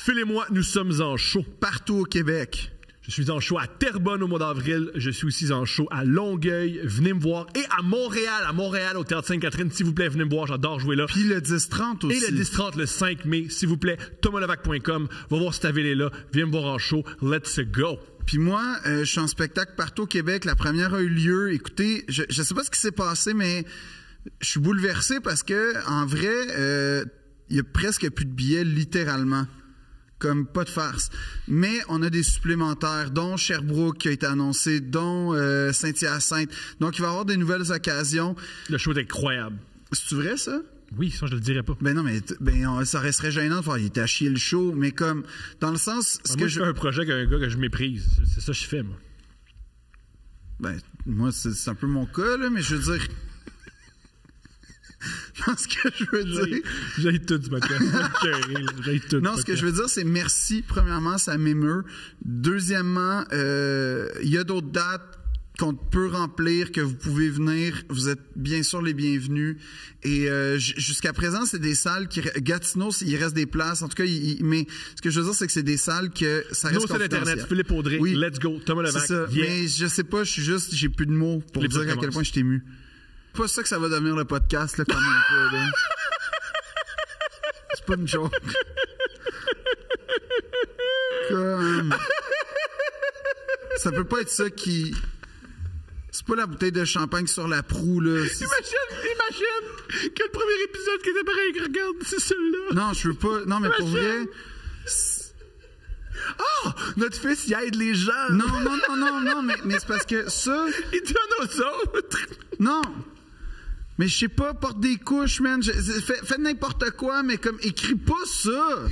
Phil et moi, nous sommes en show. Partout au Québec. Je suis en show à Terrebonne au mois d'avril. Je suis aussi en show à Longueuil. Venez me voir. Et à Montréal, au Théâtre Sainte-Catherine. S'il vous plaît, venez me voir. J'adore jouer là. Puis le 10-30 aussi. Et le 10-30, le 5 mai. S'il vous plaît, thomaslevac.com. Va voir si ta ville est là. Viens me voir en show. Let's go. Puis moi, je suis en spectacle partout au Québec. La première a eu lieu. Écoutez, je sais pas ce qui s'est passé, mais je suis bouleversé parce que en vrai, il y a presque plus de billets, littéralement. Comme pas de farce. Mais on a des supplémentaires, dont Sherbrooke qui a été annoncé, dont Saint-Hyacinthe. Donc, il va y avoir des nouvelles occasions. Le show est incroyable. C'est-tu vrai, ça? Oui, ça, je le dirais pas. Ben non, mais ça resterait gênant de faire, il était à chier le show, mais comme, dans le sens... Moi, je fais un projet avec un gars que je méprise. C'est ça que je fais, moi. Ben, moi, c'est un peu mon cas, là, mais je veux dire... Non, ce que je veux dire... J'ai tout du podcast. Non, ce que je veux dire, c'est merci. Premièrement, ça m'émeut. Deuxièmement, il y a d'autres dates qu'on peut remplir, que vous pouvez venir. Vous êtes bien sûr les bienvenus. Et jusqu'à présent, c'est des salles qui... Gatineau, il reste des places. En tout cas, mais ce que je veux dire, c'est que c'est des salles que ça reste confidentiel. Internet, Philippe Audrey, oui. Let's go, Thomas Levac. C'est ça. Mais je sais pas, j'ai plus de mots pour dire à quel point je t'ai ému. C'est pas ça que ça va devenir le podcast, là, quand même un peu, là. C'est pas une joke. Comme... Ça peut pas être ça qui... C'est pas la bouteille de champagne sur la proue, là. Imagine que le premier épisode qui était pareil, regarde, c'est celui-là. Non, je veux pas... Non, mais pour vrai... Oh! Notre fils, il aide les gens. Non, mais c'est parce que ça... Il donne aux autres. Non! Mais je sais pas, porte des couches, man. Fais n'importe quoi, mais comme, écris pas ça.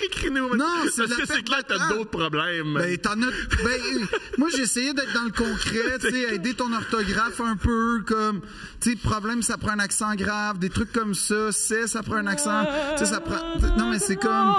Écris-nous. Non, c'est parce que c'est clair que t'as d'autres problèmes. Ben, moi, j'ai essayé d'être dans le concret, tu sais, aider ton orthographe un peu, comme, tu sais, problème, ça prend un accent grave, des trucs comme ça, ça prend un accent, tu sais, ça prend, non, mais c'est comme...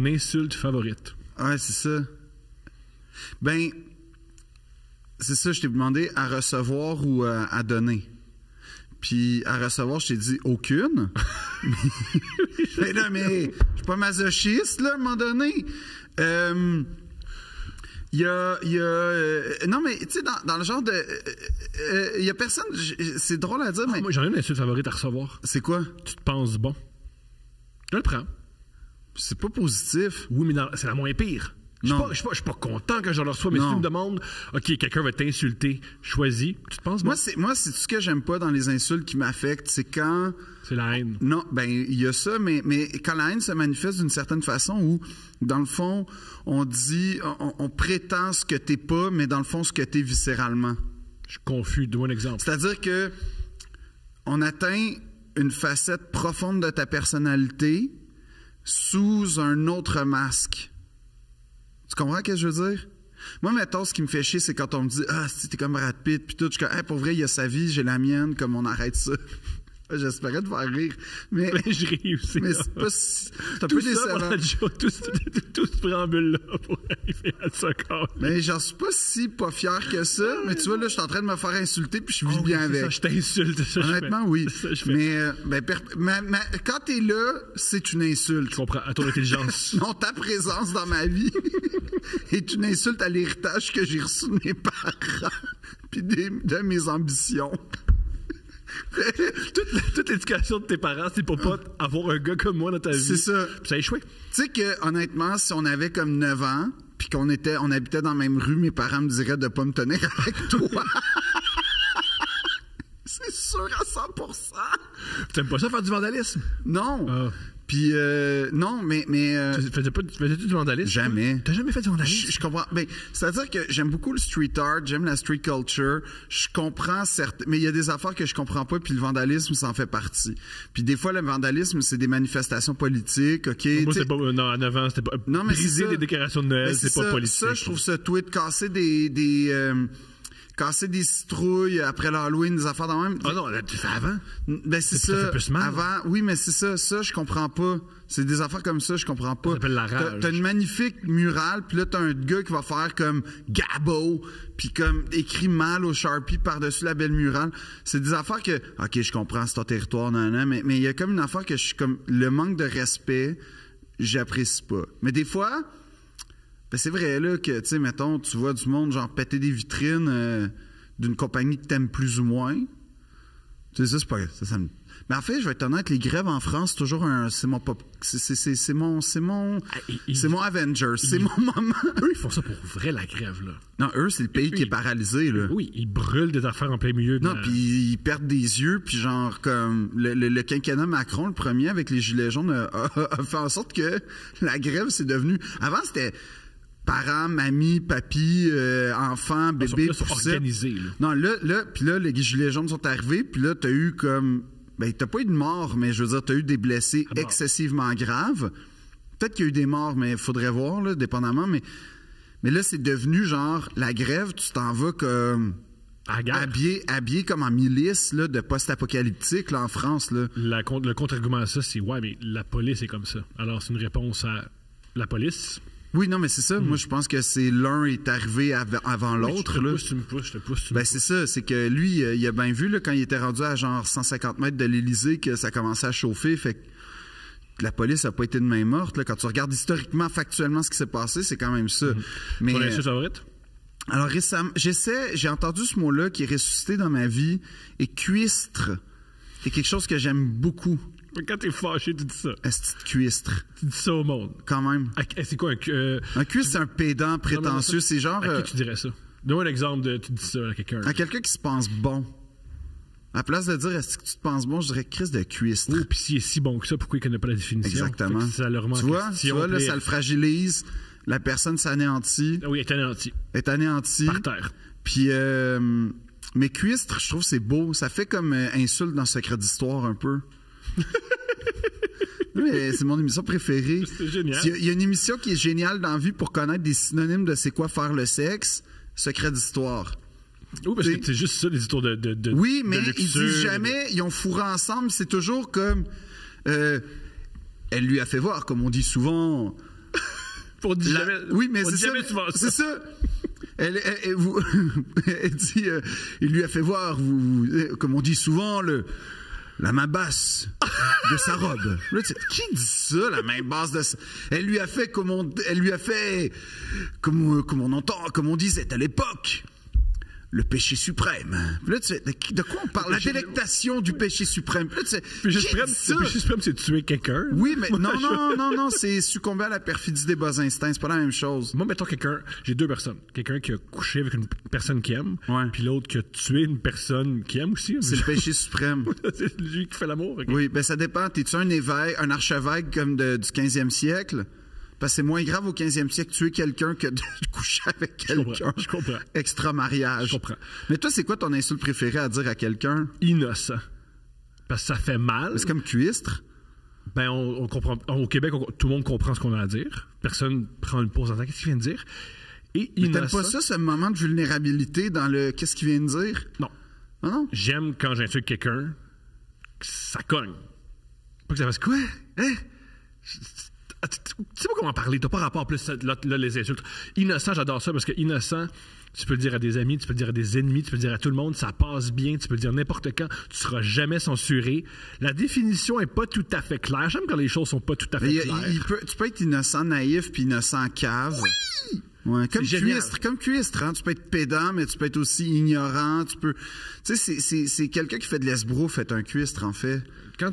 Insulte favorite. Ouais, c'est ça. Ben, c'est ça, je t'ai demandé à recevoir ou à donner. Puis à recevoir, je t'ai dit aucune. Mais non, mais je suis pas masochiste, là, à un moment donné. Il y a non, mais tu sais, dans le genre de... Il y a personne... C'est drôle à dire, mais... Moi, j'en ai une insulte favorite à recevoir. C'est quoi? Tu te penses bon. Je le prends. C'est pas positif. Oui, mais c'est la moins pire. Je suis pas content que je le reçois, mais si tu me demandes, OK, quelqu'un va t'insulter, choisis, tu te penses bon? Moi, c'est tout ce que j'aime pas dans les insultes qui m'affectent, c'est quand... C'est la haine. Non, ben, il y a ça, mais quand la haine se manifeste d'une certaine façon où, dans le fond, on dit, on prétend ce que t'es pas, mais dans le fond, ce que t'es viscéralement. Je suis confus, donne-moi un exemple. C'est-à-dire que on atteint une facette profonde de ta personnalité sous un autre masque. Tu comprends ce que je veux dire? Moi, mettons, ce qui me fait chier, c'est quand on me dit « Ah, si t'es comme Brad Pitt, puis tout. » Je suis comme « Hey, pour vrai, il y a sa vie, j'ai la mienne, comme on arrête ça. » J'espérais te faire rire. Mais Je ris aussi. mais c'est pas si... C'est un Tout peu ça décevant. pendant le show, tout ce préambule-là pour arriver à ce corps. Mais j'en suis pas si pas fier que ça. Mais tu vois, là, je suis en train de me faire insulter puis je vis bien avec. Ça, je t'insulte. Ça, je Honnêtement, fais. oui. Ça, je fais. Mais quand t'es là, c'est une insulte. Je comprends. À ton intelligence. Non, ta présence dans ma vie est une insulte à l'héritage que j'ai reçu de mes parents puis de mes ambitions. Toute l'éducation de tes parents, c'est pour pas avoir un gars comme moi dans ta vie. C'est ça. Puis ça a échoué. Tu sais que, honnêtement, si on avait comme 9 ans puis qu'on habitait dans la même rue, mes parents me diraient de pas me tenir avec toi. C'est sûr à 100%. T'aimes pas ça faire du vandalisme? Non. Ah. Puis, non, mais Faisais-tu du vandalisme? Jamais. T'as jamais fait du vandalisme? Je comprends. Ben, c'est-à-dire que j'aime beaucoup le street art, j'aime la street culture. Je comprends mais il y a des affaires que je comprends pas, puis le vandalisme, ça en fait partie. Puis des fois, le vandalisme, c'est des manifestations politiques, OK? Moi, c'était pas... Non, à 9 ans, c'était pas... Non, mais briser c'est ça. des décorations de Noël, Ben, c'est pas ça, politique. Ça, je trouve ça tweet, casser des citrouilles après l'Halloween, des affaires dans même. Ah non, là, tu fais avant? Ben, c'est Ça ça. fait plus mal. Avant, oui, mais c'est ça. Ça, je comprends pas. C'est des affaires comme ça, je comprends pas. Ça s'appelle la rage. T'as une magnifique murale, puis là, t'as un gars qui va faire comme Gabo, puis comme écrit mal au Sharpie par-dessus la belle murale. C'est des affaires que, OK, je comprends, c'est ton territoire, mais il y a comme une affaire que je suis comme, le manque de respect, j'apprécie pas. Mais des fois, ben c'est vrai, là, que, tu sais, mettons, tu vois du monde, genre, péter des vitrines d'une compagnie que t'aimes plus ou moins. Tu sais, ça, c'est pas... Ça me... Mais en fait, je vais être honnête, les grèves en France, c'est toujours un... C'est mon pop... C'est mon Avengers. C'est mon moment. Eux, ils font ça pour vrai, la grève, là. Non, eux, c'est le pays qui est paralysé, là. Oui, ils brûlent des affaires en plein milieu. Non, puis ils perdent des yeux, puis genre, comme le quinquennat Macron, le premier, avec les Gilets jaunes, a fait en sorte que la grève, c'est devenu... Avant, c'était... Parents, mamie, papy, enfants, bébé, Ils sont organisés, là. Non, là, puis là, les gilets jaunes sont arrivés, puis là, t'as eu comme... Ben, t'as pas eu de mort, mais je veux dire, t'as eu des blessés excessivement graves. Peut-être qu'il y a eu des morts, mais il faudrait voir, là, dépendamment, mais là, c'est devenu genre, la grève, tu t'en vas comme... Habillé comme en milice, là, de post-apocalyptique, là, en France, là. Le contre-argument à ça, c'est, ouais, mais la police est comme ça. Alors, c'est une réponse à la police... Oui, non, mais c'est ça. Moi, je pense que c'est l'un est arrivé avant l'autre. Tu me pousses. Ben, c'est ça. C'est que lui, il a bien vu, là, quand il était rendu à genre 150 mètres de l'Élysée, que ça commençait à chauffer. Fait que la police n'a pas été de main morte. Là. Quand tu regardes historiquement, factuellement, ce qui s'est passé, c'est quand même ça. Mais, ton insulte favorite? Alors, récemment, j'ai entendu ce mot-là qui est ressuscité dans ma vie. Et cuistre est quelque chose que j'aime beaucoup. Quand t'es fâché, tu dis ça. Est-ce que cuistre? Tu dis ça au monde. Quand même. C'est quoi un cuistre, c'est un pédant prétentieux. C'est genre... À qui tu dirais ça? Donne-moi un exemple de tu dis ça à quelqu'un. À quelqu'un qui se pense bon. À la place de dire est-ce que tu te penses bon, je dirais Chris de cuistre. Oh, puis s'il est si bon que ça, pourquoi il connaît pas la définition? Exactement. Ça le remet tu vois, là, ça le fragilise. La personne s'anéantit. Ah oui, est anéantie. Est anéantie. Par terre. Puis, mais cuistre, je trouve que c'est beau. Ça fait comme insulte dans Secret d'Histoire un peu. Mais c'est mon émission préférée. C'est génial. Il y a une émission qui est géniale dans la vie pour connaître des synonymes de c'est quoi faire le sexe. Secret d'Histoire. Oui, parce que c'est juste ça, les histoires de oui, mais de ils disent jamais, ils ont fourré ensemble. C'est toujours comme... elle lui a fait voir, comme on dit souvent... Pour dire jamais, oui, mais c'est ça. C'est ça. Elle dit, il lui a fait voir, comme on dit souvent, la main basse de sa robe. Là, qui dit ça, la main basse de sa... Elle lui a fait comme on entend, comme on disait à l'époque. Le péché suprême. Puis là, tu sais, de quoi on parle? La délectation du péché suprême. Puis là, tu sais, le péché suprême, c'est tuer quelqu'un. Oui, mais non, c'est succomber à la perfidie des bas instincts. C'est pas la même chose. Moi, mettons j'ai deux personnes. Quelqu'un qui a couché avec une personne qui aime, puis l'autre qui a tué une personne qui aime aussi. C'est le péché suprême. C'est lui qui fait l'amour. Okay. Oui, ben ça dépend. T'es-tu un évêque, un archevêque comme du 15e siècle? Parce que c'est moins grave au 15e siècle tuer quelqu'un que de coucher avec quelqu'un. Je comprends. Extra-mariage. Je comprends. Mais toi, c'est quoi ton insulte préférée à dire à quelqu'un? Innocent. Parce que ça fait mal. C'est comme cuistre. Ben, on comprend. Au Québec, tout le monde comprend ce qu'on a à dire. Personne prend une pause en temps. Qu'est-ce qu'il vient de dire? Et mais innocent. t'aimes pas ça, ce moment de vulnérabilité dans le qu'est-ce qu'il vient de dire? Non. Ah non? J'aime quand j'insulte quelqu'un que ça cogne. Pas que ça fasse quoi? Hein? Tu sais pas comment parler, t'as pas rapport plus là les insultes. Innocent, j'adore ça parce que innocent, tu peux le dire à des amis, tu peux le dire à des ennemis, tu peux le dire à tout le monde, ça passe bien, tu peux le dire n'importe quand, tu seras jamais censuré. La définition est pas tout à fait claire. J'aime quand les choses sont pas tout à fait claires. Tu peux être innocent naïf puis innocent cave. Oui! Ouais, comme cuistre, hein? Tu peux être pédant, mais tu peux être aussi ignorant. Tu peux. Tu sais, c'est quelqu'un qui fait de l'esbrouf, fait un cuistre, en fait. Quand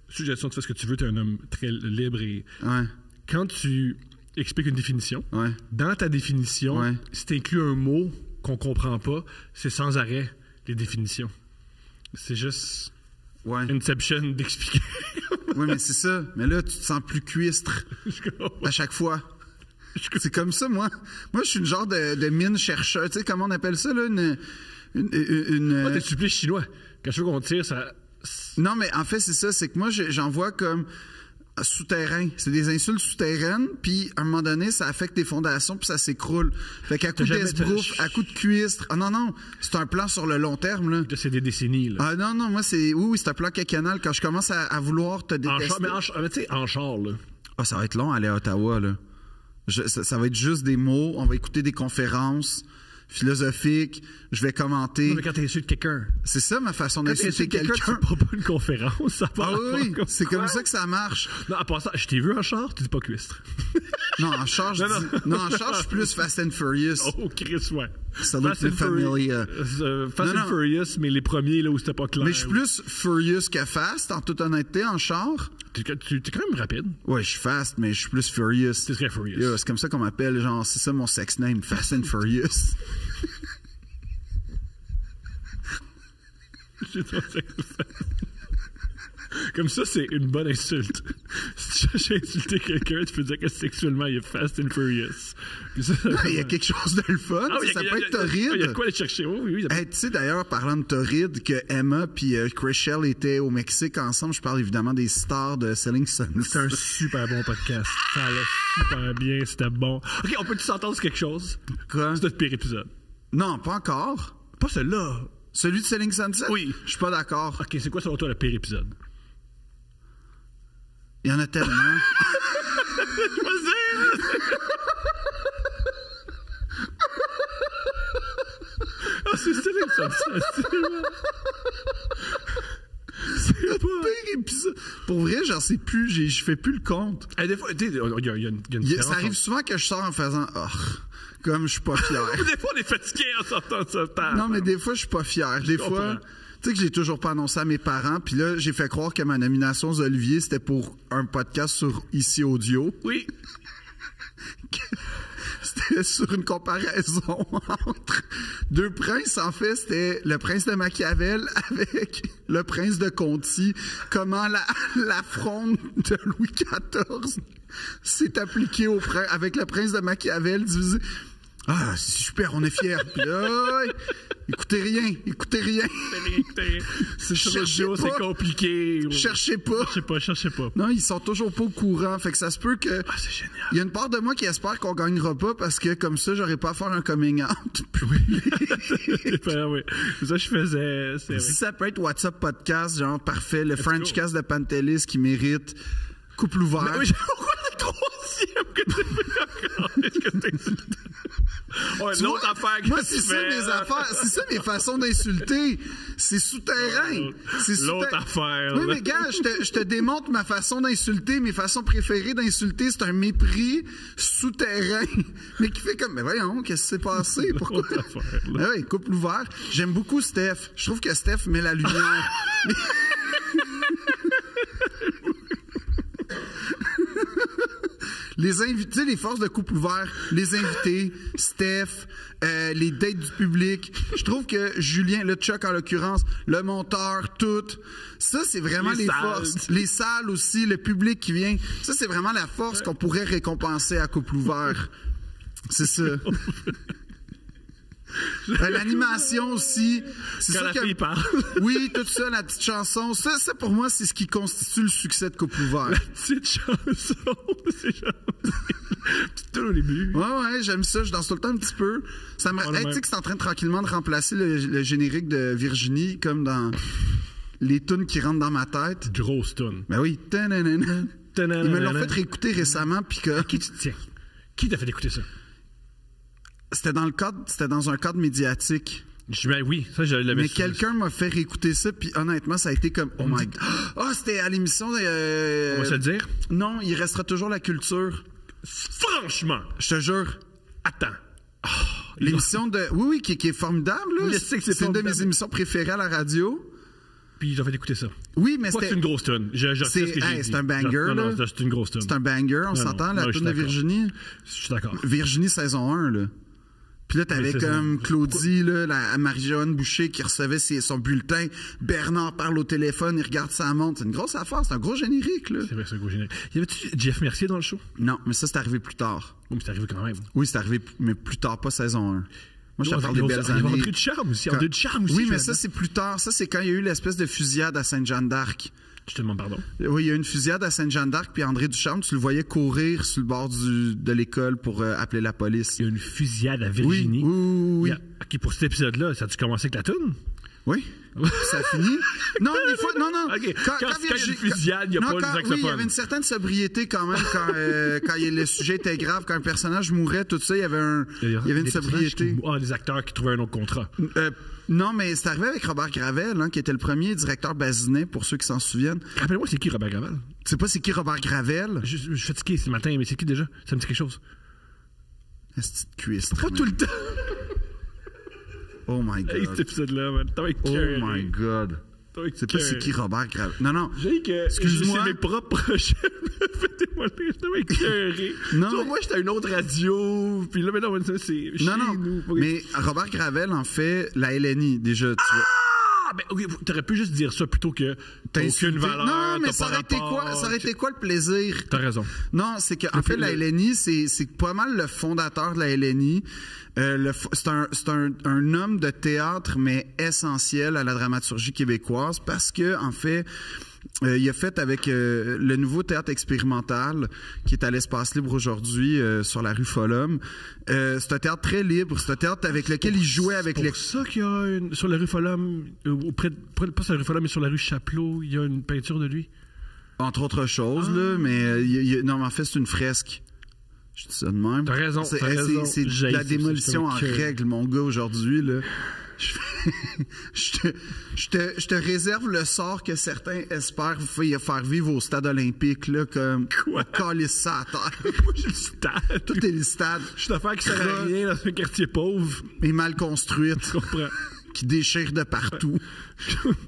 suggestion, tu fais ce que tu veux, tu es un homme très libre et. Ouais. Quand tu expliques une définition, ouais. Dans ta définition, ouais. Si tu inclus un mot qu'on comprend pas, c'est sans arrêt les définitions. C'est juste. Ouais. Inception d'expliquer. Oui, mais c'est ça. Mais là, tu te sens plus cuistre à chaque fois. C'est comme ça, moi. Moi, je suis une genre de mine chercheur. Tu sais, comment on appelle ça, là? Moi, t'es supplice chinois. Quand je veux qu'on tire, ça. Non, mais en fait, c'est ça. C'est que moi, j'en vois comme souterrain. C'est des insultes souterraines, puis à un moment donné, ça affecte tes fondations, puis ça s'écroule. Fait qu'à coup d'esbrouf, à coup de cuistre. Ah non, c'est un plan sur le long terme, là. C'est des décennies, là. Ah non, moi, c'est. Oui, c'est un plan quinquennal. Quand je commence à vouloir te détester. Mais tu sais, en char, là. Ah, ça va être long aller à Ottawa, là. Ça va être juste des mots. On va écouter des conférences philosophiques. Je vais commenter. Non, mais quand tu insultes quelqu'un. C'est ça ma façon d'insulter quelqu'un. Tu prends pas une conférence. Ça ah oui, c'est comme ça que ça marche. Non, à part ça, je t'ai vu en char, tu dis pas cuistre. Non, en char, je suis plus Fast and Furious. Oh, Chris, ouais. Fast and Furious. Fast and Furious, mais les premiers, là, où c'était pas clair. Mais je suis plus Furious que Fast, en toute honnêteté, en char. T'es quand même rapide. Ouais, je suis Fast, mais je suis plus Furious. T'es très Furious. Yeah, c'est comme ça qu'on m'appelle, genre, c'est ça mon sex name, Fast and Furious. Comme ça, c'est une bonne insulte. Si tu cherches à insulter quelqu'un, tu peux dire que sexuellement, il est Fast and Furious. Il y a quelque chose de le fun. Ça peut être torride. Il y a quoi aller chercher? Oui. Tu sais, d'ailleurs, parlant de torride, que Emma et Chrishell étaient au Mexique ensemble. Je parle évidemment des stars de Selling Sunset. C'est un super bon podcast. Ça allait super bien, c'était bon. OK, on peut-tu s'entendre sur quelque chose? Quoi? C'est notre pire épisode. Non, pas encore. Pas celui-là. Celui de Selling Sunset? Oui. Je suis pas d'accord. OK, c'est quoi selon toi le pire épisode? Il y en a tellement. Je vais dire! C'est Selling Sunset. C'est le pire épisode. Pour vrai, j'en sais plus. Je fais plus le compte. Des fois, il y a une différence. Ça arrive souvent que je sors en faisant comme je suis pas fier. Des fois, on est fatigué en sortant de ce temps. Non, mais des fois, je suis pas fier. Des fois, tu sais que je l'ai toujours pas annoncé à mes parents. Puis là, j'ai fait croire que ma nomination aux Olivier, c'était pour un podcast sur Ici Audio. Oui. C'était sur une comparaison entre deux princes. En fait, c'était le prince de Machiavel avec le prince de Conti. Comment la fronde de Louis XIV s'est appliquée avec le prince de Machiavel divisé. Ah, c'est super, on est fiers. Puis là, écoutez rien. C'est compliqué. Cherchez pas. Non, ils sont toujours pas au courant. Fait que ça se peut que. Ah, c'est génial. Il y a une part de moi qui espère qu'on gagnera pas parce que comme ça, j'aurais pas à faire un coming out. Oui. Ça, je faisais. Si ça peut être WhatsApp Podcast, genre parfait, le Frenchcast de Pantelis qui mérite couple ouvert. Mais oui, pourquoi le troisième que tu fais encore? Est-ce que t'insultes? Ouais, l'autre affaire que moi, c'est ça mes affaires. C'est ça mes façons d'insulter. C'est souterrain. L'autre affaire. Oui, mais gars, je te démontre ma façon d'insulter. Mes façons préférées d'insulter, c'est un mépris souterrain. Mais qui fait comme, mais voyons, qu'est-ce qui s'est passé? Pourquoi? Ah oui, couple ouvert. J'aime beaucoup Steph. Je trouve que Steph met la lumière. Les invités, les forces de couple ouvert, les invités, Steph, les dates du public. Je trouve que Julien, le Chuck en l'occurrence, le monteur, tout. Ça, c'est vraiment les forces. Les salles aussi, le public qui vient. Ça, c'est vraiment la force qu'on pourrait récompenser à couple ouvert. C'est ça. L'animation aussi. C'est quand ça la fille parle. Oui, tout ça, la petite chanson. Ça, pour moi, c'est ce qui constitue le succès de couple ouvert. La petite chanson, c'est tout au début. Ouais, j'aime ça. Je danse tout le temps un petit peu. Ça me... tu sais que c'est en train tranquillement de remplacer le générique de Virginie, comme dans les tunes qui rentrent dans ma tête. Grosse tune. Ben oui. Ta-na-na-na. Ils me l'ont fait réécouter récemment. Puis que... Qui tu tiens? Qui t'a fait écouter ça? C'était dans un cadre médiatique. Ben oui, ça, je l'avais. Mais quelqu'un m'a fait réécouter ça, puis honnêtement, ça a été comme, oh my God. Ah, c'était à l'émission. On va se le dire? Non, il restera toujours la culture. Franchement! Je te jure. Attends. Oh, l'émission de. Oui, qui est formidable, là. Je sais que c'est une de mes émissions préférées à la radio. Puis ils ont fait écouter ça. Oui, mais c'est une grosse tune. C'est un banger, là. Non, c'est une grosse tune. C'est un banger, on s'entend, la tune de Virginie. Je suis d'accord. Virginie saison 1, là. Puis là, t'avais comme Claudie, là, la Marie-Joanne Boucher qui recevait son bulletin. Bernard parle au téléphone, il regarde sa montre. C'est une grosse affaire, c'est un gros générique, là. C'est vrai, c'est un gros générique. Y avait-tu Jeff Mercier dans le show? Non, mais ça, c'est arrivé plus tard. Oui, mais c'est arrivé quand même. Oui, c'est arrivé, mais plus tard, pas saison 1. Moi, je te parle des belles années. Il y a André Ducharme aussi. André Ducharme aussi. Oui, mais ça, c'est plus tard. Ça, c'est quand il y a eu l'espèce de fusillade à Sainte-Jeanne d'Arc. Je te demande pardon. Oui, il y a eu une fusillade à Sainte-Jeanne d'Arc, puis André Ducharme, tu le voyais courir sur le bord de l'école pour appeler la police. Il y a eu une fusillade à Virginie. Oui. OK, pour cet épisode-là, ça a-tu commencé avec la toune? Oui. Ça finit. Non, des fois, non. OK. Quand il y a une fusillade, il n'y a pas de saxophone. Oui, il y avait une certaine sobriété quand même quand le sujet était grave, quand un personnage mourait, tout ça, il y avait une sobriété. Des acteurs qui trouvaient un autre contrat. Non, mais c'est arrivé avec Robert Gravel, hein, qui était le premier directeur Bazinet, pour ceux qui s'en souviennent. Rappelle-moi, c'est qui Robert Gravel? Tu sais pas c'est qui Robert Gravel? Je suis fatigué ce matin, mais c'est qui déjà? Ça me dit quelque chose. La petite cuisse. Pas tout le temps. Oh my God. Hey, cet épisode-là, man. Oh my God. C'est pas c'est qui Robert Gravel. Non. Excuse-moi. C'est mes propres projets. Faites-moi le je écœuré. Non. Moi, j'étais à une autre radio. Puis là, maintenant, c'est chez nous. Mais Robert Gravel, en fait, la LNI, déjà, tu vois. Ben, okay, t'aurais pu juste dire ça plutôt que t'as aucune valeur. Non, mais ça aurait été quoi le plaisir? T'as raison. Non, c'est qu'en fait, la LNI, c'est pas mal le fondateur de la LNI. C'est un homme de théâtre, mais essentiel à la dramaturgie québécoise parce que, en fait, il a fait avec le nouveau théâtre expérimental qui est à l'Espace Libre aujourd'hui sur la rue Follum. C'est un théâtre très libre. C'est un théâtre avec lequel il jouait avec les... C'est pour ça qu'il y a sur la rue Follum, pas sur la rue Follum, mais sur la rue Chapelot, il y a une peinture de lui. Entre autres choses, là, mais non, mais en fait, c'est une fresque. Je dis ça de même. T'as raison. C'est de la démolition en règle, mon gars, aujourd'hui, là. Je te réserve le sort que certains espèrent faire vivre au stade olympique, là, comme caler ça à terre. Moi, j'ai le stade. Tout est le stade. Je suis d'affaire qui sert à rien dans un quartier pauvre. Et mal construite. Je comprends. Qui déchire de partout.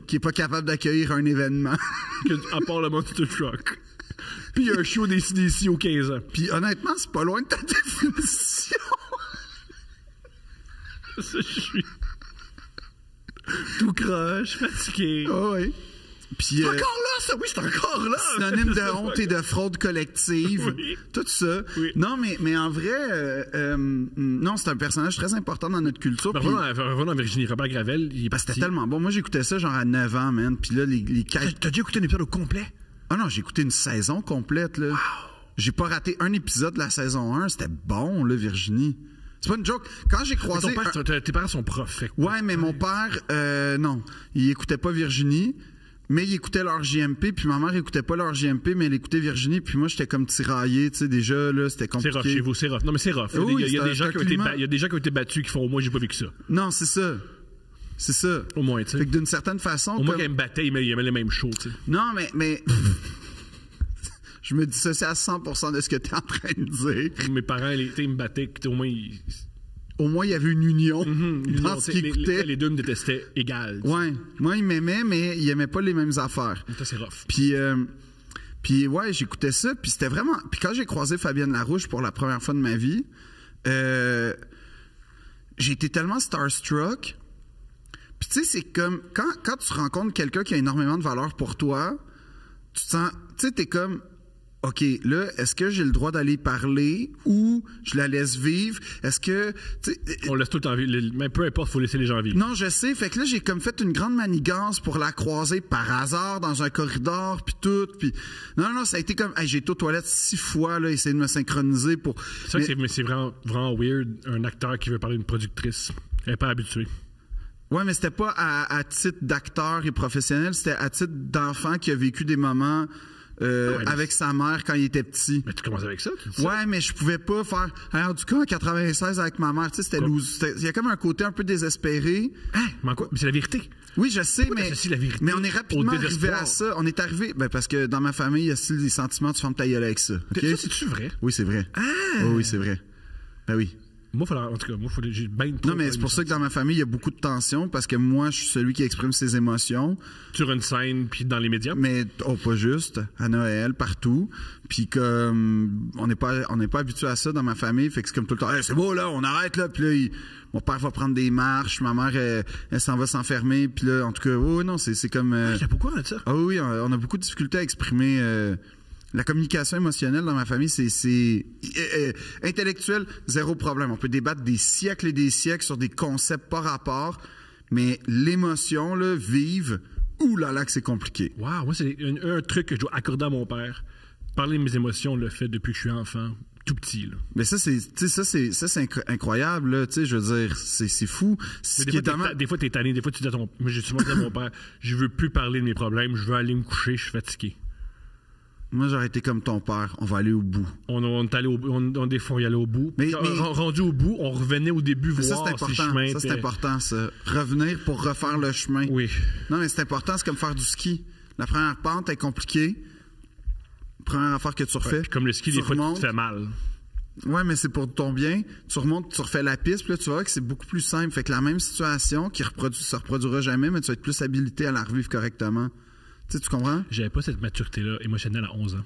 Qui est pas capable d'accueillir un événement. À part le Monster Truck. Puis il y a un show des CDC aux 15 ans. Puis honnêtement, c'est pas loin de ta définition. Ça, je suis tout croche, fatigué. Oh oui. Puis, c'est encore là, ça, oui, c'est encore là. Synonyme de honte et de fraude collective. Oui. Tout ça. Oui. Non, mais en vrai, non, c'est un personnage très important dans notre culture. Revenons à Virginie. Robert Gravel, il est parti. C'était tellement bon. Moi, j'écoutais ça genre à 9 ans, man. Puis là, les T'as déjà écouté un épisode au complet? Ah non, j'ai écouté une saison complète, là. Wow. J'ai pas raté un épisode de la saison 1. C'était bon, là, Virginie. C'est pas une joke. Quand j'ai croisé... Tes parents sont profs. Ouais, mais mon père, non. Il écoutait pas Virginie, mais il écoutait leur JMP, puis ma mère écoutait pas leur JMP, mais elle écoutait Virginie, puis moi, j'étais comme tiraillé, tu sais, déjà, là, c'était compliqué. C'est rough chez vous, c'est rough. Non, mais c'est rough. Oui, il y a des gens qui ont été battus qui font, au moins, j'ai pas vécu ça. Non, c'est ça. C'est ça. Au moins, tu sais. Fait que d'une certaine façon... Au moins, quand il me battait, il aimait les mêmes shows, tu sais. Non, mais... Je me dissocie à 100% de ce que tu es en train de dire. Mes parents, ils me battaient, au moins... Au moins, il y avait une union dans ce qu'ils écoutaient. Les deux me détestaient égal. Ouais. Moi, ils m'aimaient, mais ils n'aimaient pas les mêmes affaires. Ça, c'est rough. Puis ouais, j'écoutais ça, puis c'était vraiment... Puis quand j'ai croisé Fabienne Larouche pour la première fois de ma vie, j'ai été tellement starstruck. Puis tu sais, c'est comme... Quand tu rencontres quelqu'un qui a énormément de valeur pour toi, tu te sens... Tu sais, t'es comme... OK, là, est-ce que j'ai le droit d'aller parler ou je la laisse vivre? Est-ce que... On laisse tout le temps vivre. Mais peu importe, il faut laisser les gens vivre. Non, je sais. Fait que là, j'ai comme fait une grande manigance pour la croiser par hasard dans un corridor, puis tout. Puis... Non, ça a été comme... Hey, j'ai été aux toilettes 6 fois, là, essayer de me synchroniser pour... C'est vrai que c'est vraiment, vraiment weird, un acteur qui veut parler d'une productrice. Elle n'est pas habituée. Ouais, mais c'était pas à titre d'acteur et professionnel, c'était à titre d'enfant qui a vécu des moments avec sa mère quand il était petit. Mais tu commences avec ça, tu dis ça? Ouais, mais je pouvais pas faire en tout cas en 96 avec ma mère. Tu sais, c'était loose. Il y a comme un côté un peu désespéré. Hein? Mais quoi? Mais c'est la vérité. Oui, je sais, Pourquoi t'associes la vérité mais on est rapidement au arrivé désespoir? à ça. On est arrivé parce que dans ma famille, il y a style des sentiments, tu fermes ta gueule avec ça. OK? Ça, c'est-tu vrai? Oui, c'est vrai. Ah! Oui, c'est vrai. Ben oui. Moi, en tout cas, j'ai bien trop. Non, mais c'est pour ça que dans ma famille, il y a beaucoup de tension parce que moi, je suis celui qui exprime ses émotions. Sur une scène, puis dans les médias. Mais pas juste, à Noël, partout. Puis comme on n'est pas habitué à ça dans ma famille, fait que c'est comme tout le temps, hey, c'est beau là, on arrête là. Puis là, mon père va prendre des marches, ma mère elle s'en va s'enfermer. Puis là, en tout cas, non, c'est comme. J'ai beaucoup de ça. Ah oui, on a beaucoup de difficultés à exprimer. La communication émotionnelle dans ma famille, c'est intellectuel, zéro problème. On peut débattre des siècles et des siècles sur des concepts par rapport, mais l'émotion, là, vive, ouh là là que c'est compliqué. Wow, moi, c'est un truc que je dois accorder à mon père. Parler de mes émotions, le fait depuis que je suis enfant, tout petit, là. Mais ça, c'est incroyable, là. Tu sais, je veux dire, c'est fou. Des fois, t'es tanné, des fois, tu dis à ton... Moi, j'ai souvent dit à mon père, je veux plus parler de mes problèmes, je veux aller me coucher, je suis fatigué. Moi, j'aurais été comme ton père. On va aller au bout. On est allé des fois, on y allait au bout. Mais rendu au bout, on revenait au début voir si chemin. Ça, c'est important, ça. Revenir pour refaire le chemin. Oui. Non, mais c'est important. C'est comme faire du ski. La première pente est compliquée. Première affaire que tu refais. Ouais, comme le ski, des fois, tu te fais mal. Ouais, mais c'est pour ton bien. Tu remontes, tu refais la piste, puis là, tu vois que c'est beaucoup plus simple. Fait que la même situation qui se reproduira jamais, mais tu vas être plus habilité à la revivre correctement. Tu sais, tu comprends? J'avais pas cette maturité-là émotionnelle à 11 ans.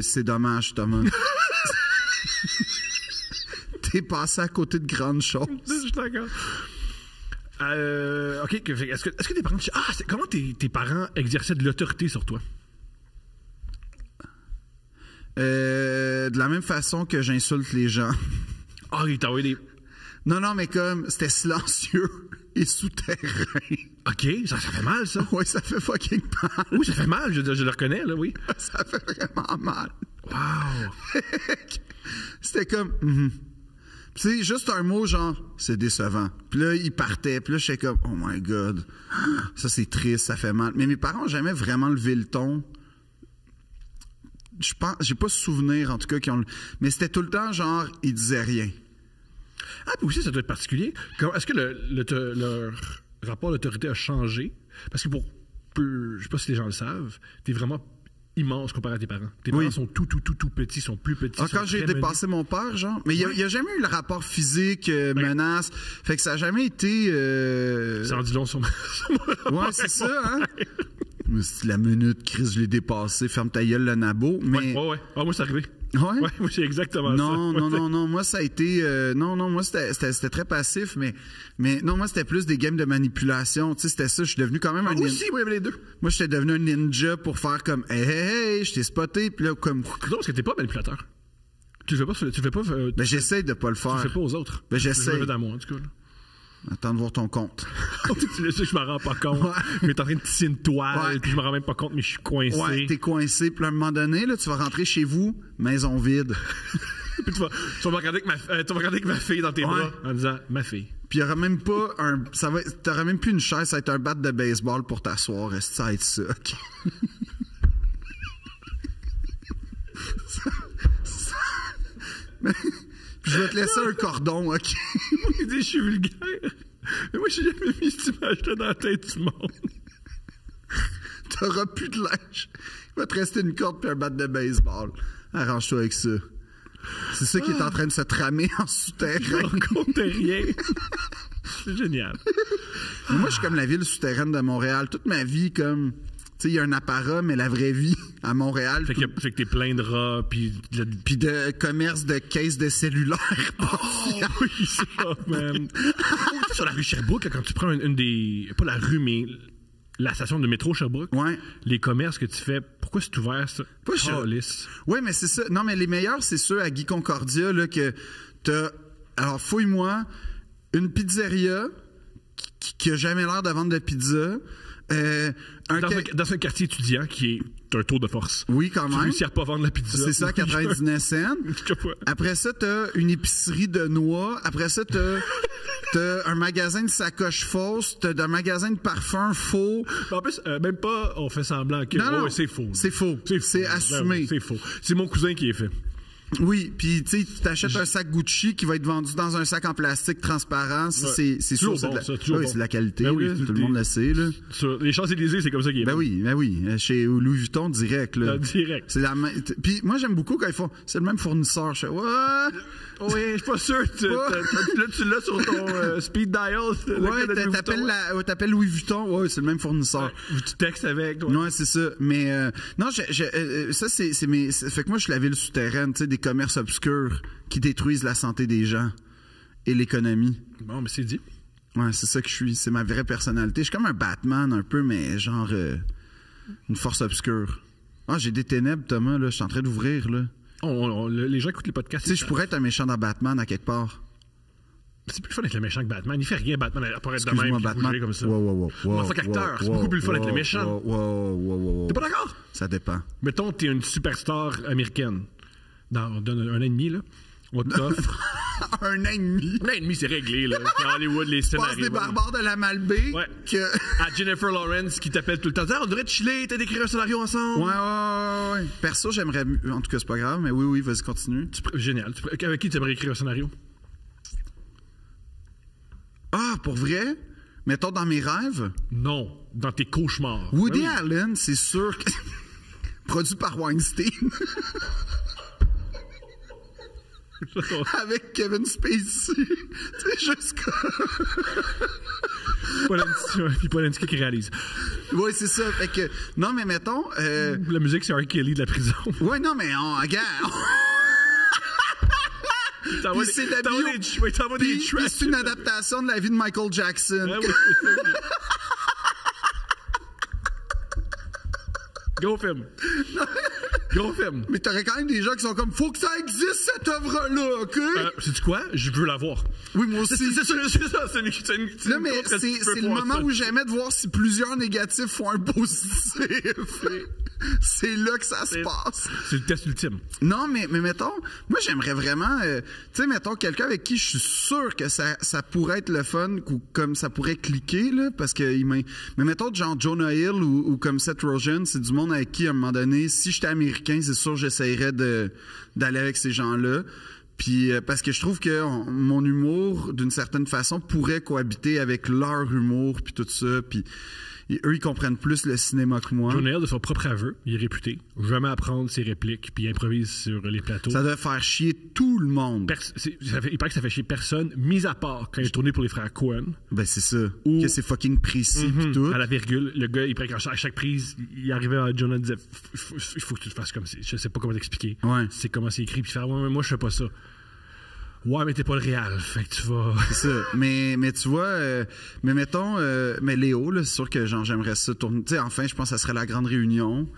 C'est dommage, Thomas. T'es passé à côté de grandes choses. Je suis d'accord. OK. Est-ce que tes parents... comment tes parents exerçaient de l'autorité sur toi? De la même façon que j'insulte les gens. Ah, il t'a envoyé des... Non, mais comme c'était silencieux et souterrain. OK, ça fait mal, ça. Oui, ça fait fucking mal. Oui, ça fait mal, je le reconnais, là, oui. Ça fait vraiment mal. Wow. C'était comme... Tu sais, juste un mot genre, c'est décevant. Puis là, il partait. Puis là, j'étais comme, oh my God. Ça, c'est triste, ça fait mal. Mais mes parents n'ont jamais vraiment levé le ton. Je pense, j'ai pas souvenir, en tout cas, qu'ils ont... Mais c'était tout le temps genre, ils disaient rien. Ah, puis aussi, ça doit être particulier. Est-ce que leur rapport d'autorité a changé? Parce que je sais pas si les gens le savent, t'es vraiment immense comparé à tes parents. Tes parents sont tout petits, sont plus petits. Quand j'ai dépassé mon père, genre. Mais il n'y a jamais eu le rapport physique, menace. Fait que ça n'a jamais été. Ça en dit long sur moi. Ouais, c'est ça, hein? La minute, Chris, je l'ai dépassé. Ferme ta gueule, le nabo. Mais... Ouais. Ah, moi, c'est arrivé. Ouais? Ouais, moi, c'est exactement ça. Non. Moi, ça a été... moi, c'était très passif, mais non, moi, c'était plus des games de manipulation. Tu sais, c'était ça. Je suis devenu quand même un... Moi aussi, moi, il y avait les deux. Moi, j'étais devenu un ninja pour faire comme... Hey, je t'ai spoté. Puis là, comme... Non, parce que t'es pas manipulateur. Tu le fais pas... Ben, j'essaie de pas le faire. Tu le fais pas aux autres. Ben, j'essaie. Je le fais dans moi, en tout cas, là. Attends de voir ton compte. Tu le sais, je m'en rends pas compte. Ouais. Mais t'es en train de tisser une toile, puis je me rends même pas compte, mais je suis coincé. Ouais, t'es coincé. Puis à un moment donné, là, tu vas rentrer chez vous, maison vide. Puis tu vas me regarder avec ma fille dans tes bras en disant ma fille. Puis il y aura même pas t'auras même plus une chaise, ça va être un bat de baseball pour t'asseoir. Est-ce que ça va être ça? Okay. Puis je vais te laisser un cordon, OK? Il dit, je suis vulgaire. Mais moi, j'ai jamais mis cette image-là dans la tête du monde. T'auras plus de linge. Il va te rester une corde puis un bat de baseball. Arrange-toi avec ça. C'est ça qui est en train de se tramer en souterrain. Je ne raconte rien. C'est génial. Moi, je suis comme la ville souterraine de Montréal. Toute ma vie, comme... Tu sais, il y a un apparat, mais la vraie vie à Montréal. Fait que t'es plein de rats, puis de commerce de caisses de cellulaire. Oh, oui, c'est ça, man. Sur la rue Sherbrooke, là, quand tu prends une des... Pas la rue, mais la station de métro Sherbrooke. Ouais. Les commerces que tu fais, pourquoi c'est ouvert, ça? Pas lisse. Oui, mais c'est ça. Non, mais les meilleurs, c'est ceux à Guy Concordia, là, que t'as... Alors, fouille-moi, une pizzeria qui a jamais l'air de vendre de pizza... Dans un quartier étudiant qui est un tour de force. Oui, quand Tu même. réussis à pas vendre la pizza. C'est ça, 99 cents. Après ça, t'as une épicerie de noix. Après ça, t'as un magasin de sacoches fausses. T'as un magasin de parfums faux. En plus, même pas on fait semblant que Non, c'est faux. C'est faux. C'est assumé. C'est faux. C'est mon cousin qui est fait. Oui, puis tu sais, tu t'achètes un sac Gucci qui va être vendu dans un sac en plastique transparent. C'est sûr, c'est de la qualité. Ben oui, là, tout le monde le sait. Là. Sur les Champs-Élysées, c'est comme ça qu'il est. Ben oui. Chez Louis Vuitton, direct. Là. Direct. C'est la Puis moi, j'aime beaucoup quand ils font. C'est le même fournisseur. Je fais, ouais. Oui, je suis pas sûr. Tu l'as sur ton speed dial. Ouais, t'appelles Louis Vuitton. Ouais, c'est le même fournisseur. Tu textes avec. Ouais, c'est ça. Mais non, ça, c'est mes. Fait que moi, je suis la ville souterraine, tu sais, des commerces obscurs qui détruisent la santé des gens et l'économie. Bon, mais c'est dit. Ouais, c'est ça que je suis. C'est ma vraie personnalité. Je suis comme un Batman un peu, mais genre une force obscure. Ah, j'ai des ténèbres, Thomas, là. Je suis en train d'ouvrir, là. Les gens écoutent les podcasts. Tu sais, je pourrais être un méchant dans Batman à quelque part. C'est plus fun d'être le méchant que Batman. Il fait rien, Batman, à part être de même Excuse-moi, et Batman. bouger comme ça. Wow. C'est acteur. C'est beaucoup plus le fun d'être le méchant. Wow. T'es pas d'accord? Ça dépend. Mettons, t'es une superstar américaine. On donne un an et demi, là. On t'offre. Un an et demi. Un an et demi, c'est réglé, là. Dans Hollywood, les scénarios. Passe des barbares de la Malbaie. Ouais. Que... À Jennifer Lawrence qui t'appelle tout le temps. On devrait te chiller, t'as d'écrire un scénario ensemble. Ouais. Perso, j'aimerais. En tout cas, c'est pas grave, mais oui, vas-y, continue. Génial. Avec qui tu aimerais écrire un scénario? Ah, pour vrai? Mettons dans mes rêves? Non, dans tes cauchemars. Woody Allen, c'est sûr que. Produit par Weinstein. Avec Kevin Spacey. Tu sais, juste Puis Polanski qui réalise. Oui, c'est ça. Fait que. Non, mais mettons. La musique, c'est R. Kelly de la prison. Ouais, non, mais regarde. Puis c'est la bio. Puis c'est une adaptation de la vie de Michael Jackson. Ouais, Gros film. Gros film. Mais t'aurais quand même des gens qui sont comme, faut que ça existe cette œuvre-là, OK? Sais-tu quoi? Je veux la voir. Oui, moi aussi. C'est ça. Là, mais c'est le moment où j'aimais de voir si plusieurs négatifs font un positif. C'est là que ça se passe. C'est le test ultime. Non, mais mettons, moi, j'aimerais vraiment, tu sais, mettons, quelqu'un avec qui je suis sûr que ça pourrait être le fun ou comme ça pourrait cliquer, là, parce que mais mettons, genre Jonah Hill ou comme Seth Rogen, c'est du monde avec qui, à un moment donné, si j'étais américain, c'est sûr j'essayerais d'aller avec ces gens-là. Puis parce que je trouve que mon humour, d'une certaine façon, pourrait cohabiter avec leur humour, puis tout ça, puis eux, ils comprennent plus le cinéma que moi. Jonah Hill, de son propre aveu, il est réputé. Jamais apprendre ses répliques, puis il improvise sur les plateaux. Ça doit faire chier tout le monde. Il paraît que ça fait chier personne, mis à part quand il est tourné pour les frères Coen. Ben, c'est ça. Que c'est fucking précis, puis tout. À la virgule, le gars, il paraît qu'à chaque prise, il arrivait à Jonah et disait il faut que tu le fasses comme ça. Je sais pas comment t'expliquer. Ouais. C'est comment c'est écrit, puis faire ouais, mais moi, je fais pas ça. Ouais, mais t'es pas le réal, fait que tu vas. C'est ça. Mais tu vois, mais mettons, mais Léo, là, c'est sûr que genre j'aimerais ça tourner. Tu sais, enfin, je pense que ça serait la grande réunion.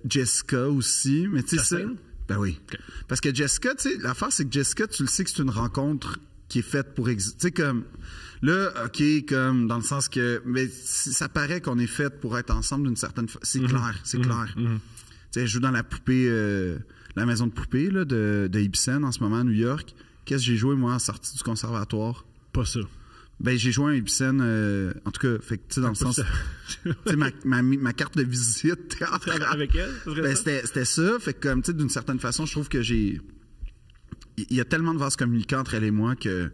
Jessica aussi, mais tu sais ça. Ben oui. Okay. Parce que Jessica, tu sais, l'affaire c'est que Jessica, tu le sais que c'est une rencontre qui est faite pour exister. Tu sais, comme là, ok, comme dans le sens que, mais ça paraît qu'on est fait pour être ensemble d'une certaine façon. C'est clair, c'est clair. Tu sais, je joue dans la poupée. La maison de poupée là, de Ibsen en ce moment à New York. Qu'est-ce que j'ai joué, moi, en sortie du conservatoire? Pas ça. Ben, j'ai joué un Ibsen, en tout cas, fait que, tu sais, dans le sens... Tu sais, ma carte de visite... Avec elle? Ben, c'était ça. Fait que, comme, tu sais, d'une certaine façon, je trouve que j'ai... Il y a tellement de vases communicants entre elle et moi que...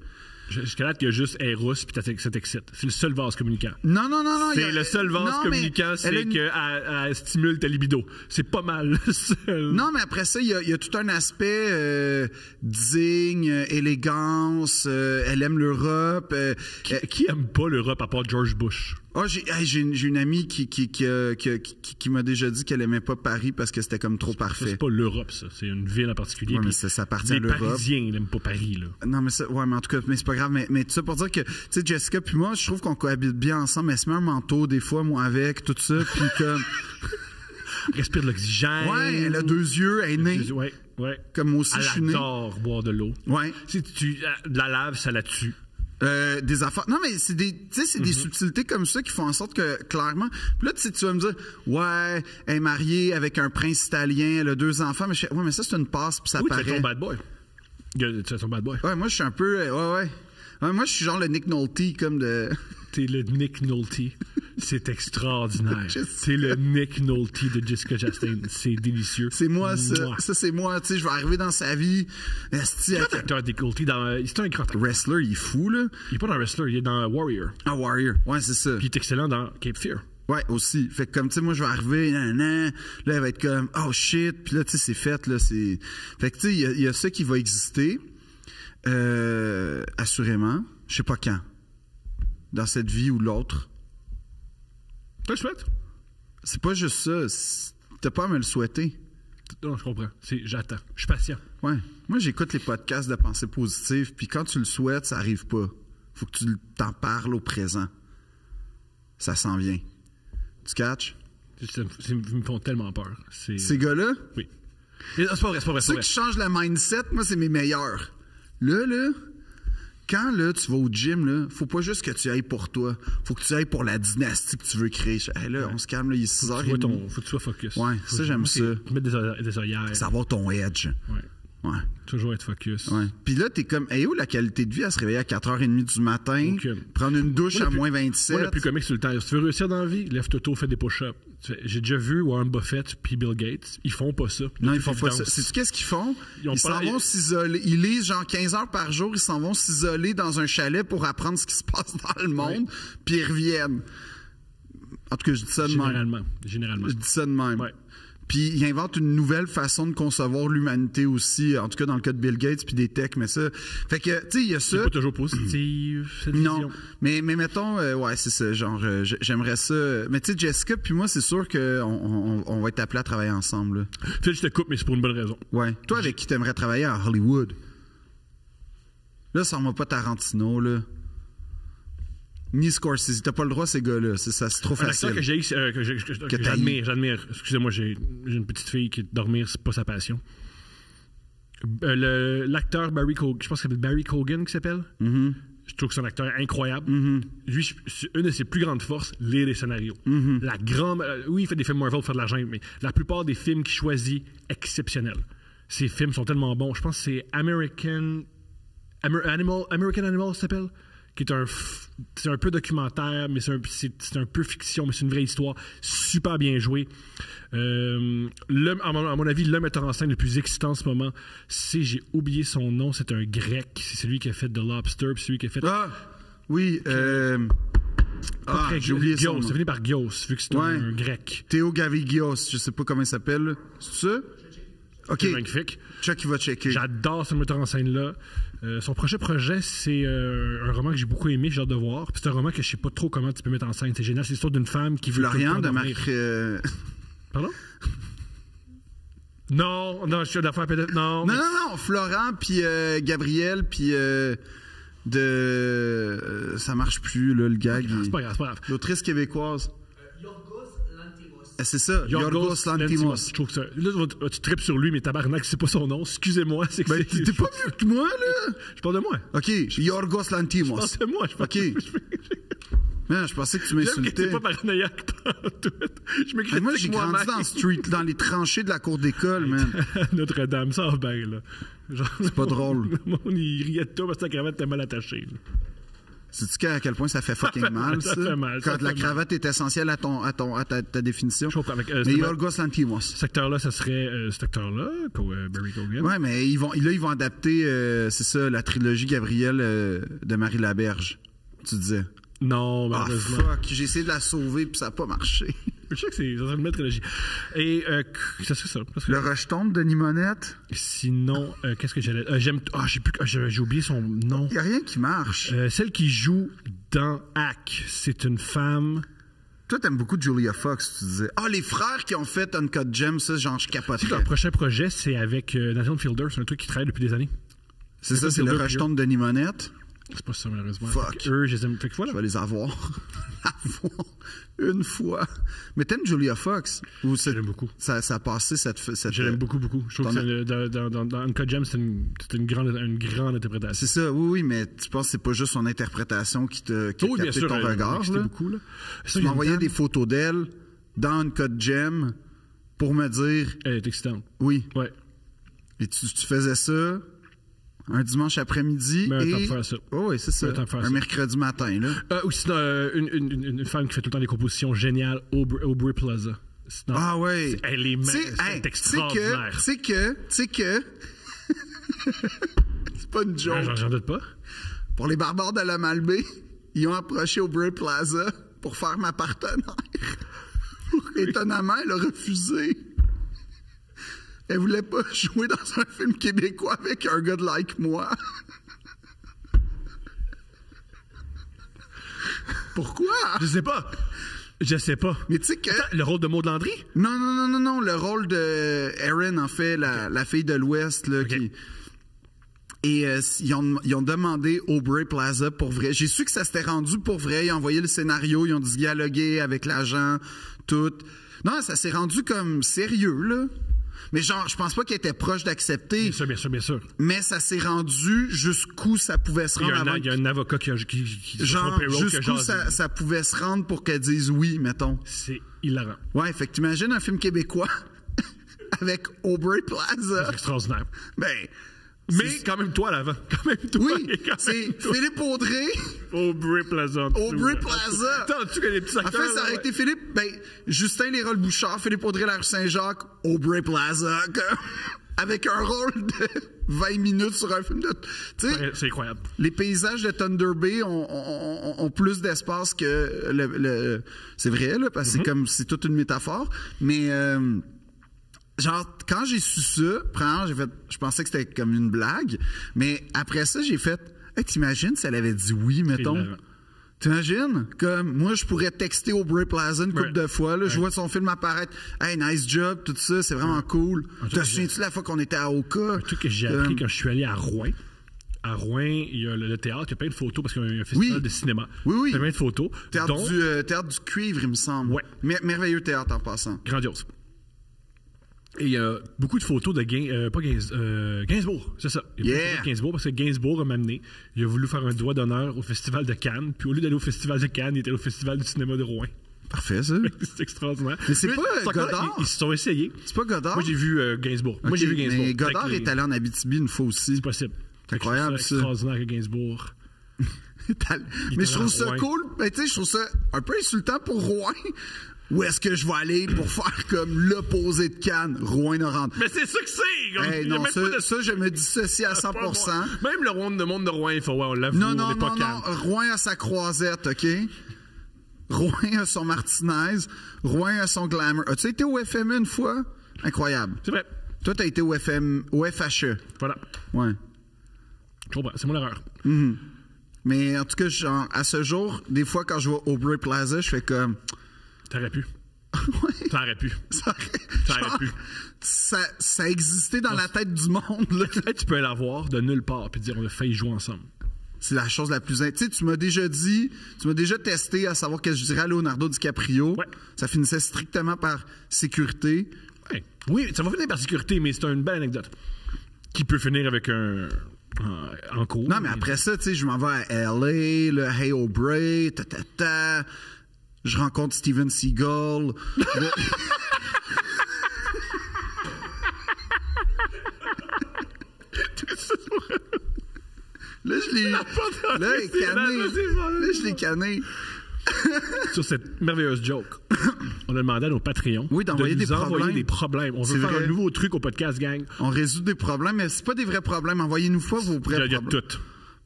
Jusqu'à là, qu'il y a juste Eros puis ça t'excite. C'est le seul vase communicant. Non. C'est le seul vase communicant, c'est qu'elle stimule ta libido. C'est pas mal le seul. Non, mais après ça, il y a tout un aspect digne, élégance. Elle aime l'Europe. Qui aime pas l'Europe à part George Bush? Oh, j'ai une amie qui m'a déjà dit qu'elle aimait pas Paris parce que c'était comme trop parfait. C'est pas l'Europe, ça. C'est une ville en particulier. Ouais, mais ça appartient à l'Europe. Les Parisiens n'aiment pas Paris, là. Non, mais ça, ouais, mais en tout cas, mais c'est pas grave. Mais tout ça pour dire que, tu sais, Jessica puis moi, je trouve qu'on cohabite bien ensemble. Elle se met un manteau, des fois, moi avec, tout ça, puis comme... Respire de l'oxygène. Ouais, elle a 2 yeux, elle est née. Ouais. Comme moi aussi, je suis né. Elle adore boire de l'eau. Ouais. Si tu la laves, ça la tue. Des affaires. Non, mais c'est des, tu sais, c'est des subtilités comme ça qui font en sorte que, clairement. Puis là, tu vas me dire, ouais, elle est mariée avec un prince italien, elle a 2 enfants, mais ouais, mais ça, c'est une passe, puis ça paraît. Tu es ton bad boy. Tu es ton bad boy. Ouais, moi, je suis un peu. Ouais. Moi, je suis genre le Nick Nolte, comme de. T'es le Nick Nolte. C'est extraordinaire. C'est le Nick Nolte de Jessica Chastain. C'est délicieux. C'est moi, ça. Ça, c'est moi. Tu sais, je vais arriver dans sa vie. C'est un acteur Nick Nolte. C'est un grand acteur. Wrestler, il est fou, là. Il est pas dans Wrestler, il est dans Warrior. Ah, Warrior. Ouais, c'est ça. Puis il est excellent dans Cape Fear. Ouais, aussi. Fait que comme, tu sais, moi, je vais arriver, là, elle va être comme, oh shit. Puis là, tu sais, c'est fait, là. Fait que, tu sais, il y a ça qui va exister. Assurément. Je sais pas quand. Dans cette vie ou l'autre. Je le souhaite. C'est pas juste ça. T'as pas à me le souhaiter. Non, je comprends. J'attends. Je suis patient. Ouais. Moi, j'écoute les podcasts de pensée positive, puis quand tu le souhaites, ça arrive pas. Faut que tu t'en parles au présent. Ça s'en vient. Tu catches? Ils me font tellement peur. Ces gars-là? Oui. C'est pas vrai. Ceux qui changent le mindset, moi, c'est mes meilleurs. Là, quand là, tu vas au gym, là, faut pas juste que tu ailles pour toi. Faut que tu ailles pour la dynastie que tu veux créer. On se calme, là, il est 6h30. Faut que tu sois focus. Ouais, ça, j'aime ça. Mettre des œillères. Savoir ton edge. Ouais. Toujours être focus. Ouais. Puis là, t'es comme, où la qualité de vie à se réveiller à 4h30 du matin, prendre une douche à moins 27. Moi, le plus comique sur le temps. Si tu veux réussir dans la vie, lève-toi tôt, fais des push-ups. J'ai déjà vu Warren Buffett puis Bill Gates. Ils font pas ça. Non, ils font pas ça. Sais-tu qu'est-ce qu'ils font? Ils s'en vont s'isoler. Ils lisent genre 15 heures par jour. Ils s'en vont s'isoler dans un chalet pour apprendre ce qui se passe dans le monde. Puis ils reviennent. En tout cas, je dis ça de même. Généralement. Je dis ça de même. Ouais. Puis il invente une nouvelle façon de concevoir l'humanité aussi, en tout cas dans le cas de Bill Gates puis des techs, mais ça. Fait que, tu sais, il y a ça. C'est pas toujours positif, cette vision. Non, mais mettons, ouais, c'est ça, genre, j'aimerais ça. Mais tu sais, Jessica puis moi, c'est sûr qu'on va être appelés à travailler ensemble. Là. Phil, je te coupe, mais c'est pour une bonne raison. Ouais. Toi, avec qui t'aimerais travailler à Hollywood? Là, sors-moi pas Tarantino, là. Ni Scorsese. T'as pas le droit, ces gars-là. C'est trop facile. Un acteur que j'admire. Excusez-moi, j'ai une petite fille qui dormir, c'est pas sa passion. L'acteur Barry Cogan, je pense que c'est Barry Cogan qui s'appelle. Mm-hmm. Je trouve que c'est un acteur incroyable. Mm-hmm. Lui, une de ses plus grandes forces, lire les scénarios. Mm-hmm. Oui, il fait des films Marvel pour faire de l'argent, mais la plupart des films qu'il choisit, exceptionnels. Ces films sont tellement bons. Je pense que c'est American Animal, ça s'appelle? Qui est c'est un peu documentaire, mais c'est un peu fiction, mais c'est une vraie histoire. Super bien joué. À mon avis, le metteur en scène le plus excitant en ce moment, j'ai oublié son nom, c'est un grec. C'est celui qui a fait The Lobster, puis celui qui a fait... Ah! Oui, j'ai oublié son nom. C'est fini par Gios, vu que c'est un grec. Théo Gavigios, je sais pas comment il s'appelle. C'est ça? OK. C'est magnifique. Chuck, il va checker. J'adore ce metteur en scène-là. Son prochain projet, c'est un roman que j'ai beaucoup aimé, j'ai hâte de voir. Puis c'est un roman que je sais pas trop comment tu peux mettre en scène. C'est génial. C'est l'histoire d'une femme qui veut... Florian de Marc... Pardon? Non, je suis d'affaires peut-être. Non, Florent, puis Gabriel, puis ça marche plus, là, le gag. C'est pas grave. L'autrice québécoise. Yorgos Lanthimos. C'est ça, Yorgos Lanthimos. Je trouve que ça. Là, tu tripes sur lui, mais tabarnak, c'est pas son nom. Excusez-moi. T'es pas mieux que moi, là? Je parle de moi. OK, Yorgos Lanthimos. Je parle de moi. OK. Non, je pensais que tu m'insultais. T'es pas paranoïaque tout. Je me critique moi, j'ai grandi dans les tranchées de la cour d'école, man. Notre-Dame, ça va bien, là. C'est pas drôle. Le monde, il riait de toi parce que ta cravate était mal attachée. Là. Sais-tu à quel point ça fait fucking mal, ça? Ça fait mal. Quand la cravate est essentielle à ta définition. Je comprends. Mais Yorgos Lanthimos. Cet acteur-là, ça serait cet acteur-là, Barry Cogan. Ouais, mais ils vont adapter, c'est ça, la trilogie Gabriel de Marie Laberge. Tu disais. Non, malheureusement. Ah, fuck, j'ai essayé de la sauver puis ça n'a pas marché. Je sais que c'est une belle trilogie. Et c'est ça. Parce que le rejeton de Denis Monette. Sinon, qu'est-ce que j'allais... j'ai oublié son nom. Il n'y a rien qui marche. Celle qui joue dans Hack, c'est une femme... Toi, t'aimes beaucoup Julia Fox, tu disais. Ah, les frères qui ont fait Uncut Gems, ça, genre, je capoterais. Leur prochain projet, c'est avec Nathan Fielder. C'est un truc qui travaille depuis des années. C'est ça, c'est le rejeton de Denis Monette. C'est pas ça, malheureusement. Fuck. Eux, je les aime. Fait que voilà. Je vais les avoir. Une fois. Mais t'aimes Julia Fox? Ou J'aime beaucoup. Ça a passé cette Je l'aime beaucoup. Je trouve que dans Uncut Gems, c'est une grande interprétation. C'est ça, oui, mais tu penses que c'est pas juste son interprétation qui t'a capté ton regard, là? Beaucoup, là. Tu m'envoyais des photos d'elle dans Uncut Gem pour me dire... Elle est excitante. Oui. Ouais. Et tu faisais ça un dimanche après-midi Mais un et... temps de faire ça. Oh, oui, c'est ça. Un mercredi matin, là. Ou sinon, une femme qui fait tout le temps des compositions géniales, Aubrey Plaza. Sinon, Ah ouais. Elle est extraordinaire. Tu sais que... c'est pas une joke. J'en doute pas. Pour les barbares de la Malbaie, ils ont approché Aubrey Plaza pour faire ma partenaire. Étonnamment, elle a refusé. Elle voulait pas jouer dans un film québécois avec un gars de like moi. Pourquoi? Je sais pas. Mais tu sais que... Attends, le rôle de Maud Landry? Non. Le rôle de Erin, en fait, la fille de l'Ouest, là, qui... Et ils ont demandé Aubrey Plaza pour vrai. J'ai su que ça s'était rendu pour vrai. Ils ont envoyé le scénario, ils ont dû dialoguer avec l'agent, tout. Non, ça s'est rendu comme sérieux, là. Mais genre, je pense pas qu'il était proche d'accepter. Bien sûr. Mais ça s'est rendu jusqu'où ça pouvait se rendre. Il y a un avocat qui genre, jusqu'où ça pouvait se rendre pour qu'elle dise oui, mettons. C'est hilarant. Ouais, fait que t'imagines un film québécois avec Aubrey Plaza. C'est extraordinaire. Ben... Mais quand même toi à l'avant. Oui, c'est Philippe Audrey. Aubrey Plaza. T'entends-tu que les petits acteurs... En fait, ça aurait été Philippe... Justin Lérol-Bouchard, Philippe Audrey, la rue Saint-Jacques, Aubrey Plaza, avec un rôle de 20 minutes sur un film de... C'est incroyable. Les paysages de Thunder Bay ont plus d'espace que le... C'est vrai, là, parce que c'est toute une métaphore, mais... Genre, quand j'ai su ça, premièrement, je pensais que c'était comme une blague, mais après ça, j'ai fait, hey, t'imagines si elle avait dit oui, mettons? T'imagines? Comme, moi, je pourrais texter Aubrey Plaza une couple de fois, là, je vois son film apparaître, hey, nice job, tout ça, c'est vraiment cool. Te souviens-tu la fois qu'on était à Oka? Un truc que j'ai appris quand je suis allé à Rouen. À Rouen, il y a le théâtre, il y a plein de photos parce qu'il y a un festival de cinéma. Oui. Il y a plein de photos. Théâtre du Cuivre, il me semble. Ouais. Merveilleux théâtre en passant. Grandiose. Et il y a beaucoup de photos de Gainsbourg, c'est ça. Il y a beaucoup de photos de Gainsbourg parce que Gainsbourg m'a amené. Il a voulu faire un doigt d'honneur au Festival de Cannes. Puis au lieu d'aller au Festival de Cannes, il était au Festival du cinéma de Rouen. Parfait, ça. C'est extraordinaire. Mais c'est pas Godard. Ils se sont essayés. C'est pas Godard. Moi, j'ai vu Gainsbourg. Okay, mais Godard est allé en Abitibi une fois aussi. C'est possible. C'est incroyable, ça. C'est extraordinaire que Gainsbourg. Mais je trouve ça cool. Ben, tu sais, je trouve ça un peu insultant pour Rouen. Où est-ce que je vais aller pour faire comme l'opposé de Cannes, Rouen-Noranda? Mais c'est ça que c'est! Hey, non, ça, je me dissocie à 100%. Même le monde de Rouen, il faut, on l'avoue, on n'est pas Cannes. Non, Rouen a sa croisette, OK? Rouen a son Martinez. Rouen a son Glamour. As-tu été au FME une fois? Incroyable. C'est vrai. Toi, t'as été au FHE. Voilà. Ouais. Je comprends, c'est mon erreur. Mais en tout cas, genre, à ce jour, des fois, quand je vais au Aubrey Plaza, je fais comme... T'aurais pu. Ouais. Ça aurait pu. Ça aurait pu. Ça existait dans la tête du monde. Là. Tu peux l'avoir de nulle part puis dire on a failli jouer ensemble. C'est la chose la plus... Tu sais, tu m'as déjà testé à savoir que je dirais à Leonardo DiCaprio. Ouais. Ça finissait strictement par sécurité. Ouais. Oui, ça va finir par sécurité, mais c'est une belle anecdote. Qui peut finir avec un... en cours. Non, mais après ça, tu sais, je m'en vais à L.A., le Hey Aubrey, je rencontre Steven Seagal. Là, je l'ai canné. Sur cette merveilleuse joke, on a demandé à nos Patreons d'envoyer des problèmes. On veut faire un nouveau truc au podcast, gang. On résout des problèmes, mais c'est pas des vrais problèmes. Envoyez-nous vos vrais problèmes. Il y a tout.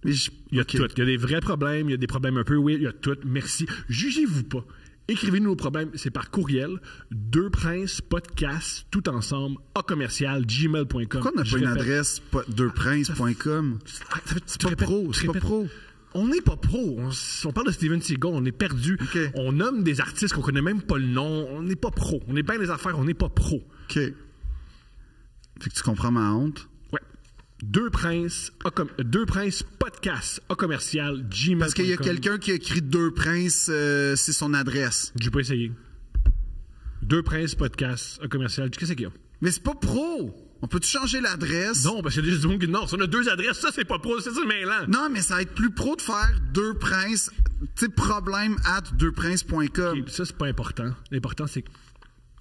Il y a tout. Il y a des vrais problèmes, il y a des problèmes un peu weird, il y a tout. Merci. Jugez-vous pas. Écrivez-nous nos problèmes, c'est par courriel, deuxprincespodcast, tout ensemble, @gmail.com. Pourquoi on n'a pas une adresse deuxprinces.com? C'est pas pro. On n'est pas pro. On parle de Steven Seagal, on est perdu. Okay. On nomme des artistes qu'on connaît même pas le nom. On n'est pas pro. On est bien des affaires, on n'est pas pro. OK. Fait que tu comprends ma honte? Ouais. Deux Princes podcast à commercial gmail.com. Parce qu'il y a quelqu'un qui a écrit Deux Princes, c'est son adresse. J'ai pas essayé. Deux Princes podcast à commercial. Qu'est-ce qu'il y a? Mais c'est pas pro. On peut-tu changer l'adresse? Non, parce qu'il y a des gens qui non, si on a deux adresses, ça c'est pas pro, c'est ça le mêlant. Non, mais ça va être plus pro de faire Deux Princes, tu sais, problème at deuxprinces.com. Okay, ça c'est pas important. L'important c'est que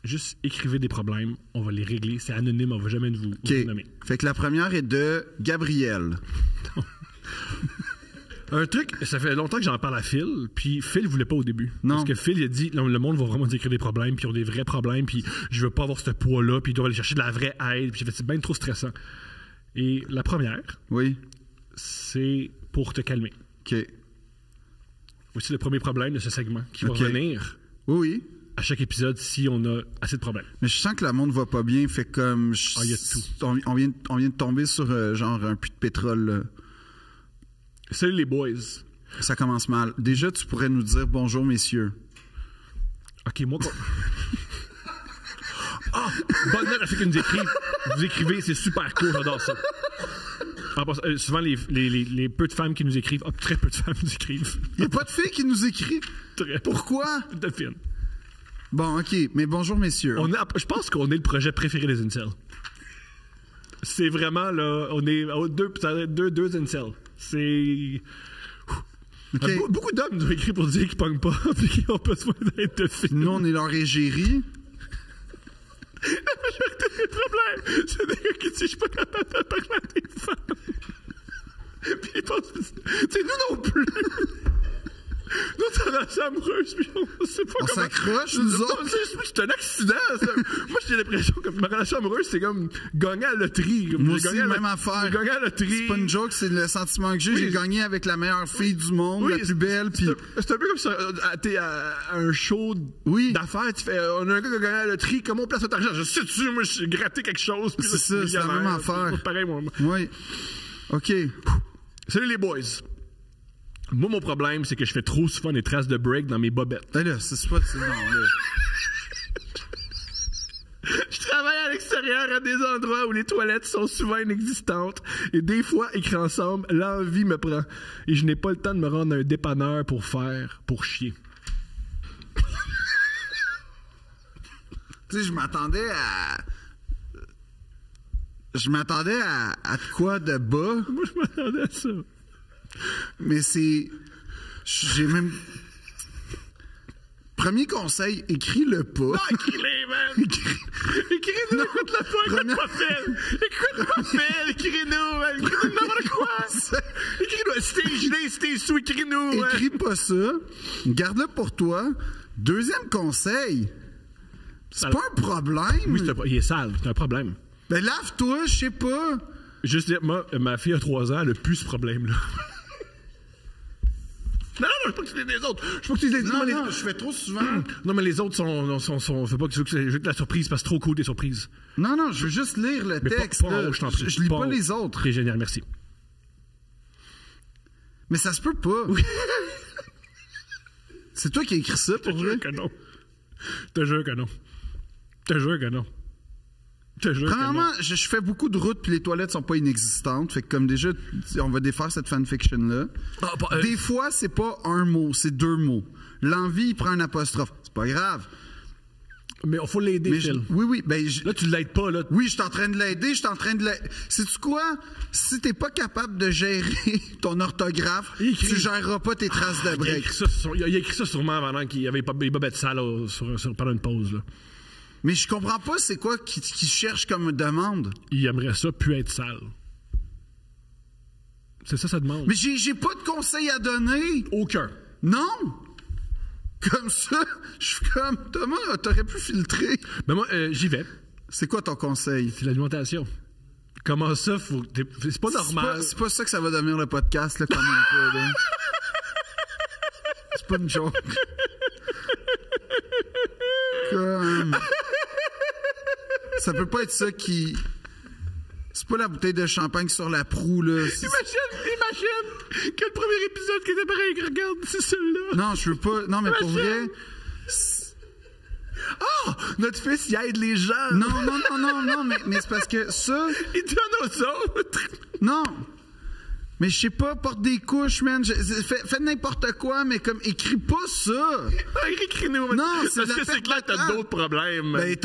juste écrivez des problèmes, on va les régler. C'est anonyme, on va jamais vous nommer. Fait que la première est de Gabriel. Un truc, ça fait longtemps que j'en parle à Phil, puis Phil voulait pas au début. Non. Parce que Phil, il a dit, non, le monde va vraiment écrire des problèmes, puis ils ont des vrais problèmes, puis je veux pas avoir ce poids-là, puis ils doivent aller chercher de la vraie aide, puis j'ai fait, c'est bien trop stressant. Et la première, Oui. c'est pour te calmer. OK. Voici le premier problème de ce segment, qui va OK. revenir Oui. à chaque épisode si on a assez de problèmes. Mais je sens que le monde va pas bien, fait comme... Ah, y a tout. On vient de tomber sur genre un puits de pétrole, là. Salut les boys. Ça commence mal. Déjà, tu pourrais nous dire bonjour, messieurs. OK, moi... Ah! Bonne note à ceux qui nous écrivent. Vous écrivez, c'est super cool, j'adore ça. Souvent, les peu de femmes qui nous écrivent... très peu de femmes nous écrivent. Il n'y a pas de filles qui nous écrit. Très Pourquoi? de fine. Bon, OK. Mais bonjour, messieurs. Je pense qu'on est le projet préféré des incels. C'est vraiment, là... On est deux incels. C'est... OK. Beaucoup d'hommes nous ont écrit pour dire qu'ils pognent pas et qu'ils ont besoin d'être de filles. Nous, on est leur égérie. La majorité des problèmes, c'est des gars qui disent « Je suis pas capable de parler à des femmes. » Puis ils pensent... Tu sais, nous non plus. Nous, on est en relation amoureuse, puis on sait pas On comment... s'accroche, nous autres. C'est un accident, ça. Moi, j'ai l'impression que ma relation amoureuse, c'est comme gagner à la loterie. Comme Moi j'ai aussi, gagné même affaire. J'ai gagné à la loterie. C'est pas une joke, c'est le sentiment que j'ai. Oui. J'ai gagné avec la meilleure fille du monde, Oui, la plus belle, puis... C'est un peu comme ça, t'es à un show Oui. d'affaires, tu fais, on a un gars qui a gagné à la loterie, comment on place notre argent? Je sais-tu, moi, j'ai gratté quelque chose. C'est ça, c'est la même affaire. Pareil, moi. Oui. OK. Salut les boys. Moi, mon problème, c'est que je fais trop souvent des traces de break dans mes bobettes. Ben là, c'est pas... Non, là. Je travaille à l'extérieur à des endroits où les toilettes sont souvent inexistantes et des fois, écrit ensemble, l'envie me prend et je n'ai pas le temps de me rendre à un dépanneur pour chier. Tu sais, je m'attendais à de quoi de bas, Moi, je m'attendais à ça. mais c'est... J'ai même... Premier conseil, écris-le pas. Non, écris-les, man! Écris-nous, écoute-le pas, écoute-moi, Phil! Écoute-moi, Phil! Écris-nous, man! Écris-nous n'importe quoi! Écris-nous, si t'es gelé, si t'es sous, écris-nous! man. Écris pas ça. Garde-le pour toi. Deuxième conseil, c'est pas un problème. Oui, il est sale, c'est un problème. Ben lave-toi, je sais pas. Juste dire, moi, ma fille a 3 ans, elle a plus ce problème-là. Non, je veux pas que tu dises les autres. Je veux pas que tu dises les autres. Non, je fais trop souvent. Non, mais les autres sont fais pas que tu veux que la surprise, parce que c'est trop cool des surprises. Non, je veux juste lire le Mais texte. pas en là. haut, je t'en prie. Je lis pas en haut. les autres. C'est génial, merci. Mais ça se peut pas. C'est toi qui as écrit ça, pour vrai? Que non. Te jure que non. Te jure que non. Te jure que non. Premièrement, je fais beaucoup de routes puis les toilettes sont pas inexistantes. Fait que comme déjà, on va défaire cette fanfiction-là. Des fois, c'est pas un mot, c'est 2 mots. L'envie, il prend un apostrophe. C'est pas grave. Mais il faut l'aider, Mais Phil. oui. Ben, Là, tu l'aides pas, là. oui, je suis en train de l'aider, Sais-tu quoi? Si t'es pas capable de gérer ton orthographe, tu géreras pas tes traces de Il a break. écrit ça, il a écrit ça sûrement pendant qu'il y avait les bobettes sales pendant une pause, là. Mais je comprends pas c'est quoi qui cherche comme demande. Il aimerait ça plus être sale. C'est ça demande. Mais j'ai pas de conseils à donner. Aucun. Non! Comme ça, je suis comme, Thomas, t'aurais pu filtrer. Ben moi, j'y vais. C'est quoi ton conseil? C'est l'alimentation. Comment ça, c'est pas normal. C'est pas ça que ça va devenir le podcast, là, comme un peu, là. C'est pas une joke. Comme... Ça peut pas être ça qui... C'est pas la bouteille de champagne sur la proue, là. Imagine que le premier épisode qui était pareil, regarde, c'est celui-là. Non, je veux pas... Non, mais pour vrai... Oh, notre fils, il aide les gens. Non, mais c'est parce que ça... Il donne aux autres. Non. Mais je sais pas, porte des couches, man. Fais n'importe quoi, mais comme, écris pas ça. Écris-nous. Non, c'est parce que c'est clair que t'as d'autres problèmes. Ben,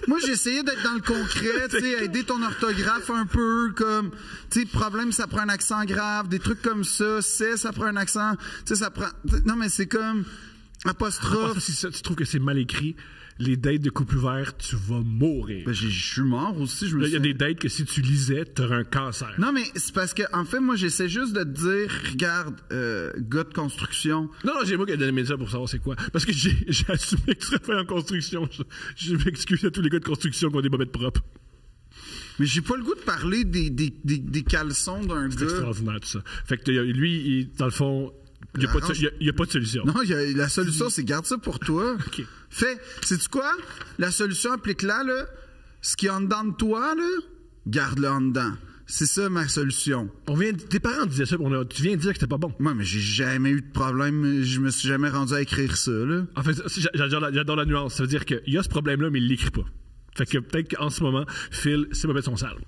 moi, j'ai essayé d'être dans le concret, tu sais, aider ton orthographe un peu, comme, tu sais, problème, ça prend un accent grave, des trucs comme ça, ça prend un accent, tu sais, ça prend, non, mais c'est comme, apostrophe. Si tu trouves que c'est mal écrit, les dates de couple ouvert, tu vas mourir. Ben, je suis mort aussi, Il y a des dates que si tu lisais, t'aurais un cancer. Non, mais c'est parce que, en fait, moi, j'essaie juste de te dire, regarde, gars de construction. Non, j'ai moi qui ai donné ça pour savoir c'est quoi. Parce que j'ai assumé que tu travailles en construction. Je m'excuse à tous les gars de construction qui ont des bobettes propres. Mais j'ai pas le goût de parler des caleçons d'un C'est gars. extraordinaire tout ça. Fait que lui, dans le fond, il n'y a pas de solution. Non, la solution, c'est garde ça pour toi. OK. Sais-tu quoi? La solution, applique-la, là. Ce qui est en dedans de toi, là, garde-le en dedans. C'est ça, ma solution. Tes parents disaient ça, tu viens de dire que c'était pas bon. Moi, mais j'ai jamais eu de problème. Je me suis jamais rendu à écrire ça, là. En fait, j'adore la nuance. Ça veut dire qu'il y a ce problème-là, mais il l'écrit pas. Fait que peut-être qu'en ce moment, Phil, ses bobettes sont sales.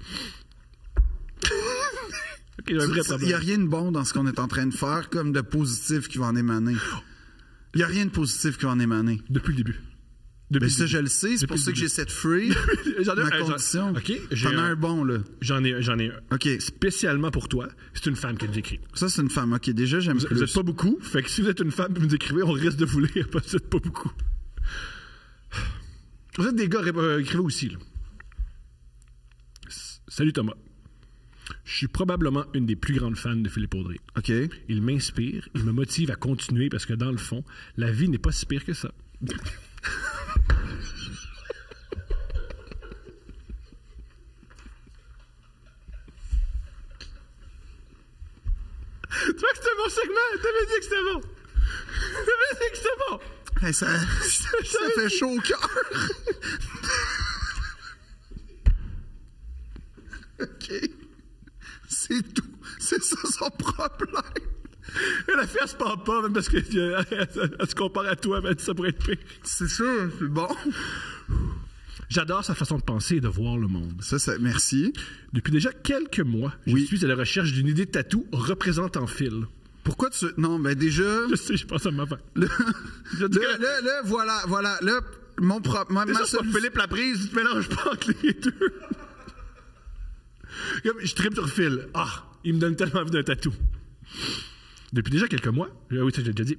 Okay, il n'y a rien de bon dans ce qu'on est en train de faire, comme de positif qui va en émaner. Il n'y a rien de positif qui va en émaner. Depuis le début. Mais ça, je le sais. C'est pour ça que j'ai cette free. Ma condition. OK. T'en as un bon, là. J'en ai un. OK. Spécialement pour toi, c'est une femme qui nous écrit. Ça, c'est une femme. OK, déjà, j'aime plus. Vous n'êtes pas beaucoup. Fait que si vous êtes une femme et vous nous écrivez, on risque de vous lire parce que vous n'êtes pas beaucoup. Vous êtes des gars, écrivez aussi, là. Salut Thomas. Je suis probablement une des plus grandes fans de Philippe Audrey. OK. Il m'inspire, il me motive à continuer parce que dans le fond, la vie n'est pas si pire que ça. Tu vois que c'était un bon segment? T'avais dit que c'était bon. T'avais dit que c'était bon. Hey, ça fait chaud au cœur. OK. C'est tout. C'est ça son problème. La fille, elle se parle pas, même parce qu'elle se compare à toi, mais ça pourrait être pire. C'est ça, c'est bon. J'adore sa façon de penser et de voir le monde. Ça, merci. Depuis déjà quelques mois, je suis à la recherche d'une idée de tatou représentant Phil. Pourquoi tu... Non, ben déjà... Je sais, je pense à ma femme. Là, voilà. Là, ma solution... Philippe Laprise, tu te mélanges pas entre les deux. Je tripe sur Phil. Il me donne tellement envie d'un tatou. Depuis déjà quelques mois, oui, ça j'ai déjà dit,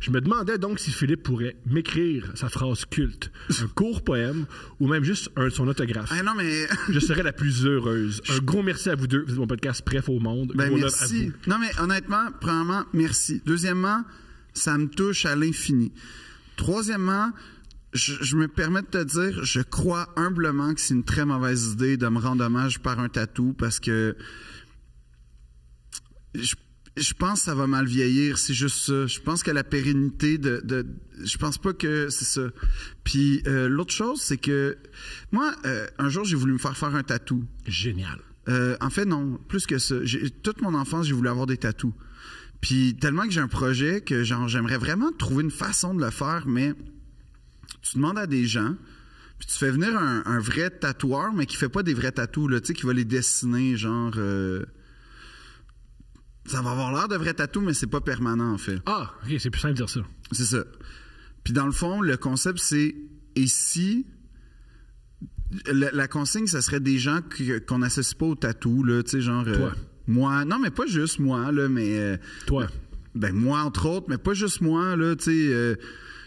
je me demandais donc si Philippe pourrait m'écrire sa phrase culte, un court poème ou même juste son autographe. Non, mais... Je serais la plus heureuse. Un gros merci à vous deux. Vous êtes mon podcast Bref au monde. Ben, gros merci. Love à vous. Non, mais honnêtement, premièrement, merci. Deuxièmement, ça me touche à l'infini. Troisièmement, je me permets de te dire, je crois humblement que c'est une très mauvaise idée de me rendre hommage par un tatou parce que je pense que ça va mal vieillir, c'est juste ça. Je pense que la pérennité je pense pas que c'est ça. Puis l'autre chose, c'est que moi, un jour, j'ai voulu me faire un tatou. Génial. En fait, non, plus que ça. Toute mon enfance, j'ai voulu avoir des tatous. Puis tellement que j'ai un projet que j'aimerais vraiment trouver une façon de le faire, mais tu demandes à des gens, puis tu fais venir un vrai tatoueur, mais qui fait pas des vrais tatous, là, tu sais, qui va les dessiner, genre... ça va avoir l'air de vrais tatous, mais c'est pas permanent, en fait. OK, c'est plus simple de dire ça. C'est ça. Puis dans le fond, le concept, c'est... Et si... La consigne, ça serait des gens qu'on n'associe pas au tatou, là, tu sais, genre... Toi. Moi. Non, mais pas juste moi, là, mais... Toi. Ben, moi, entre autres, mais pas juste moi, là, tu sais...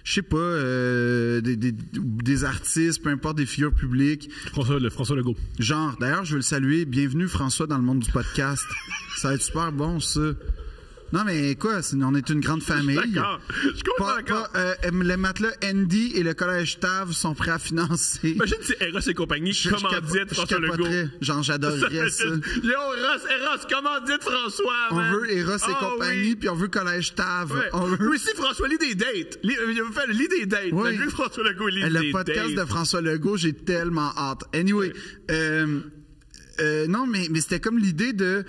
je sais pas, des artistes, peu importe, des figures publiques. François Legault. Genre, d'ailleurs, je veux le saluer. Bienvenue, François, dans le monde du podcast. Ça va être super bon, ça. Non, mais quoi, on est une grande famille. D'accord. Je comprends d'accord. Le matelas Andy et le collège TAV sont prêts à financer. Imagine si Eros et compagnie commanditent François Legault. Genre, j'adorerais ça. Yo, Eros, commandite François. On veut Eros et compagnie, puis on veut collège TAV. Ouais. On veut... Oui, si François lit des dates. Il veut faire lit des dates. Oui. Je veux que François Legault lit des dates. Le podcast de François Legault, j'ai tellement hâte. Anyway, non, mais c'était comme l'idée de...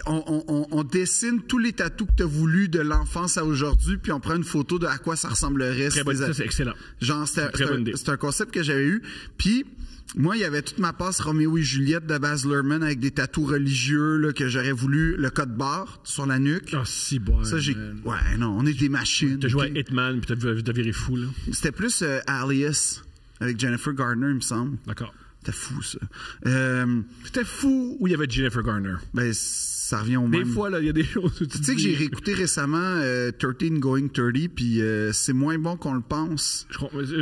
on dessine tous les tatous que tu as voulu de l'enfance à aujourd'hui, puis on prend une photo de à quoi ça ressemblerait. Très bonne idée, ça, c'est excellent. Genre, idée. c'est un concept que j'avais eu. Puis, moi, il y avait toute ma passe Roméo et Juliette de Baz Luhrmann avec des tatous religieux là, que j'aurais voulu, le code barre sur la nuque. Ah, si bon. Ça, ouais, non, on est des machines. T'as joué à Hitman, puis t'as viré fou, là. C'était plus Alias, avec Jennifer Gardner, il me semble. D'accord. C'était fou, ça. C'était fou où il y avait Jennifer Garner. Ben, ça revient au même. Des fois, là, il y a des choses où tu sais que j'ai réécouté récemment 13 Going 30, puis c'est moins bon qu'on le pense.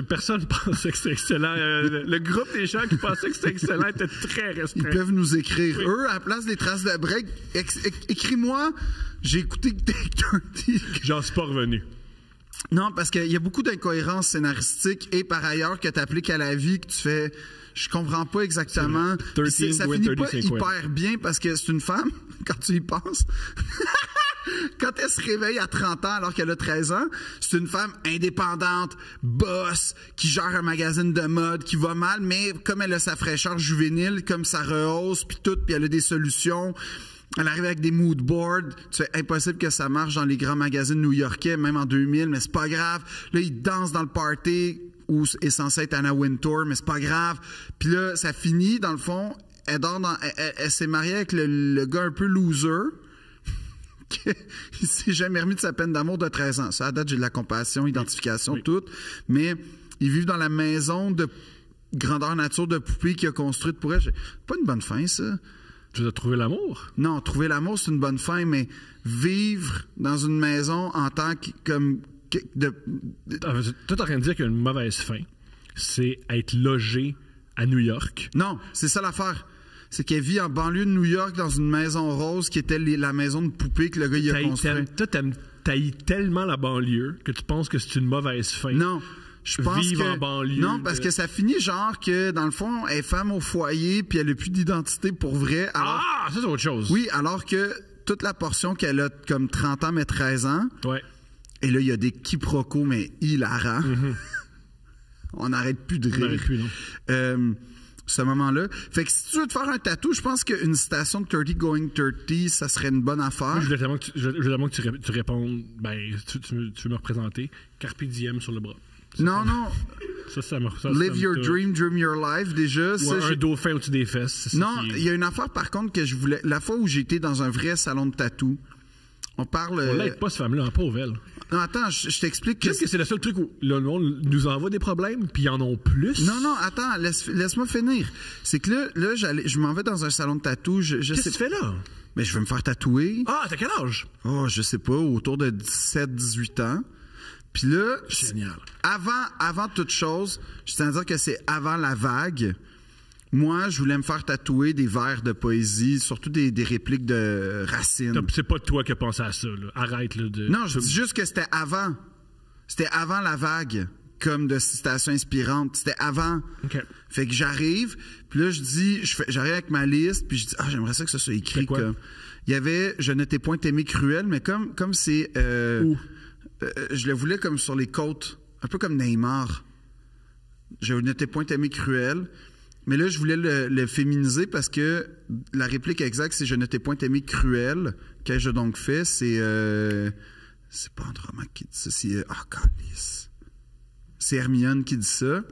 Personne pensait que c'était excellent. Le groupe des gens qui pensaient que c'était excellent était très restreint. Ils peuvent nous écrire. Oui. Eux, à la place des traces de break, écris-moi, j'ai écouté Take 30. J'en suis pas revenu. Non, parce qu'il y a beaucoup d'incohérences scénaristiques et par ailleurs que tu appliques à la vie, que tu fais... Je comprends pas exactement. Ça finit pas hyper bien parce que c'est une femme, quand tu y penses. Quand elle se réveille à 30 ans alors qu'elle a 13 ans, c'est une femme indépendante, boss, qui gère un magazine de mode, qui va mal, mais comme elle a sa fraîcheur juvénile, comme ça rehausse, puis tout, puis elle a des solutions. Elle arrive avec des mood boards. C'est impossible que ça marche dans les grands magazines new-yorkais, même en 2000, mais c'est pas grave. Là, ils dansent dans le party où est censé être Anna Wintour, mais c'est pas grave. Puis là, ça finit, dans le fond, elle s'est mariée avec le gars un peu loser. Il s'est jamais remis de sa peine d'amour de 13 ans. Ça, à date, j'ai de la compassion, identification, tout. Mais ils vivent dans la maison de grandeur nature de poupée qu'il a construite pour elle. Pas une bonne fin, ça. Tu as trouvé l'amour? Non, trouver l'amour, c'est une bonne fin, mais vivre dans une maison en tant que... comme toi, t'es en train de dire qu'il y a une mauvaise fin. C'est être logé à New York. Non, c'est ça l'affaire. C'est qu'elle vit en banlieue de New York dans une maison rose qui était la maison de poupée que le gars il a construit. Toi, t'haïs tellement la banlieue que tu penses que c'est une mauvaise fin. Non. Je pense vivre en banlieue. Non, parce que ça finit genre que, dans le fond, elle est femme au foyer puis elle n'a plus d'identité pour vrai. Alors... Ah, ça c'est autre chose. Oui, alors que toute la portion qu'elle a comme 30 ans mais 13 ans. Ouais. Et là, il y a des quiproquos, mais hilarants. Mm-hmm. On n'arrête plus de rire. On n'arrête plus, non. Ce moment-là. Fait que si tu veux te faire un tatou, je pense qu'une citation de 30 Going 30, ça serait une bonne affaire. Oui, je voulais tellement que tu répondes, ben, tu veux me représenter, Carpe Diem sur le bras. Non. Live your dream, dream your life, déjà. Ou un dauphin au-dessus des fesses. Non, il y a une affaire, par contre, que je voulais... La fois où j'étais dans un vrai salon de tatou, on parle... On l'aide pas, cette femme-là, en pauvre elle. Non, attends, je t'explique que... Qu'est-ce que c'est le seul truc où le monde nous envoie des problèmes, puis ils en ont plus? Non, attends, laisse-moi finir. C'est que là je m'en vais dans un salon de tatou. Qu'est-ce que tu fais là? Mais je veux me faire tatouer. Ah, t'as quel âge? Oh, je sais pas, autour de 17-18 ans. Puis là, génial. Avant toute chose, je tiens à dire que c'est avant la vague. Moi, je voulais me faire tatouer des vers de poésie, surtout des répliques de Racine. C'est pas toi qui as pensé à ça, là. Arrête, là. Non, je dis juste que c'était avant. C'était avant la vague, comme de citations inspirantes. C'était avant. OK. Fait que j'arrive, puis là, j'arrive avec ma liste, puis je dis, j'aimerais ça que ça soit écrit comme... Il y avait « Je ne t'ai point aimé cruel », mais comme c'est... je le voulais comme sur les côtes, un peu comme Neymar. Je ne t'ai point aimé cruel. Mais là, je voulais le féminiser parce que la réplique exacte, c'est « Je ne t'ai point aimé cruel ». Qu'ai-je donc fait? C'est pas Andromaque qui dit ça, c'est... calice. C'est Hermione qui dit ça.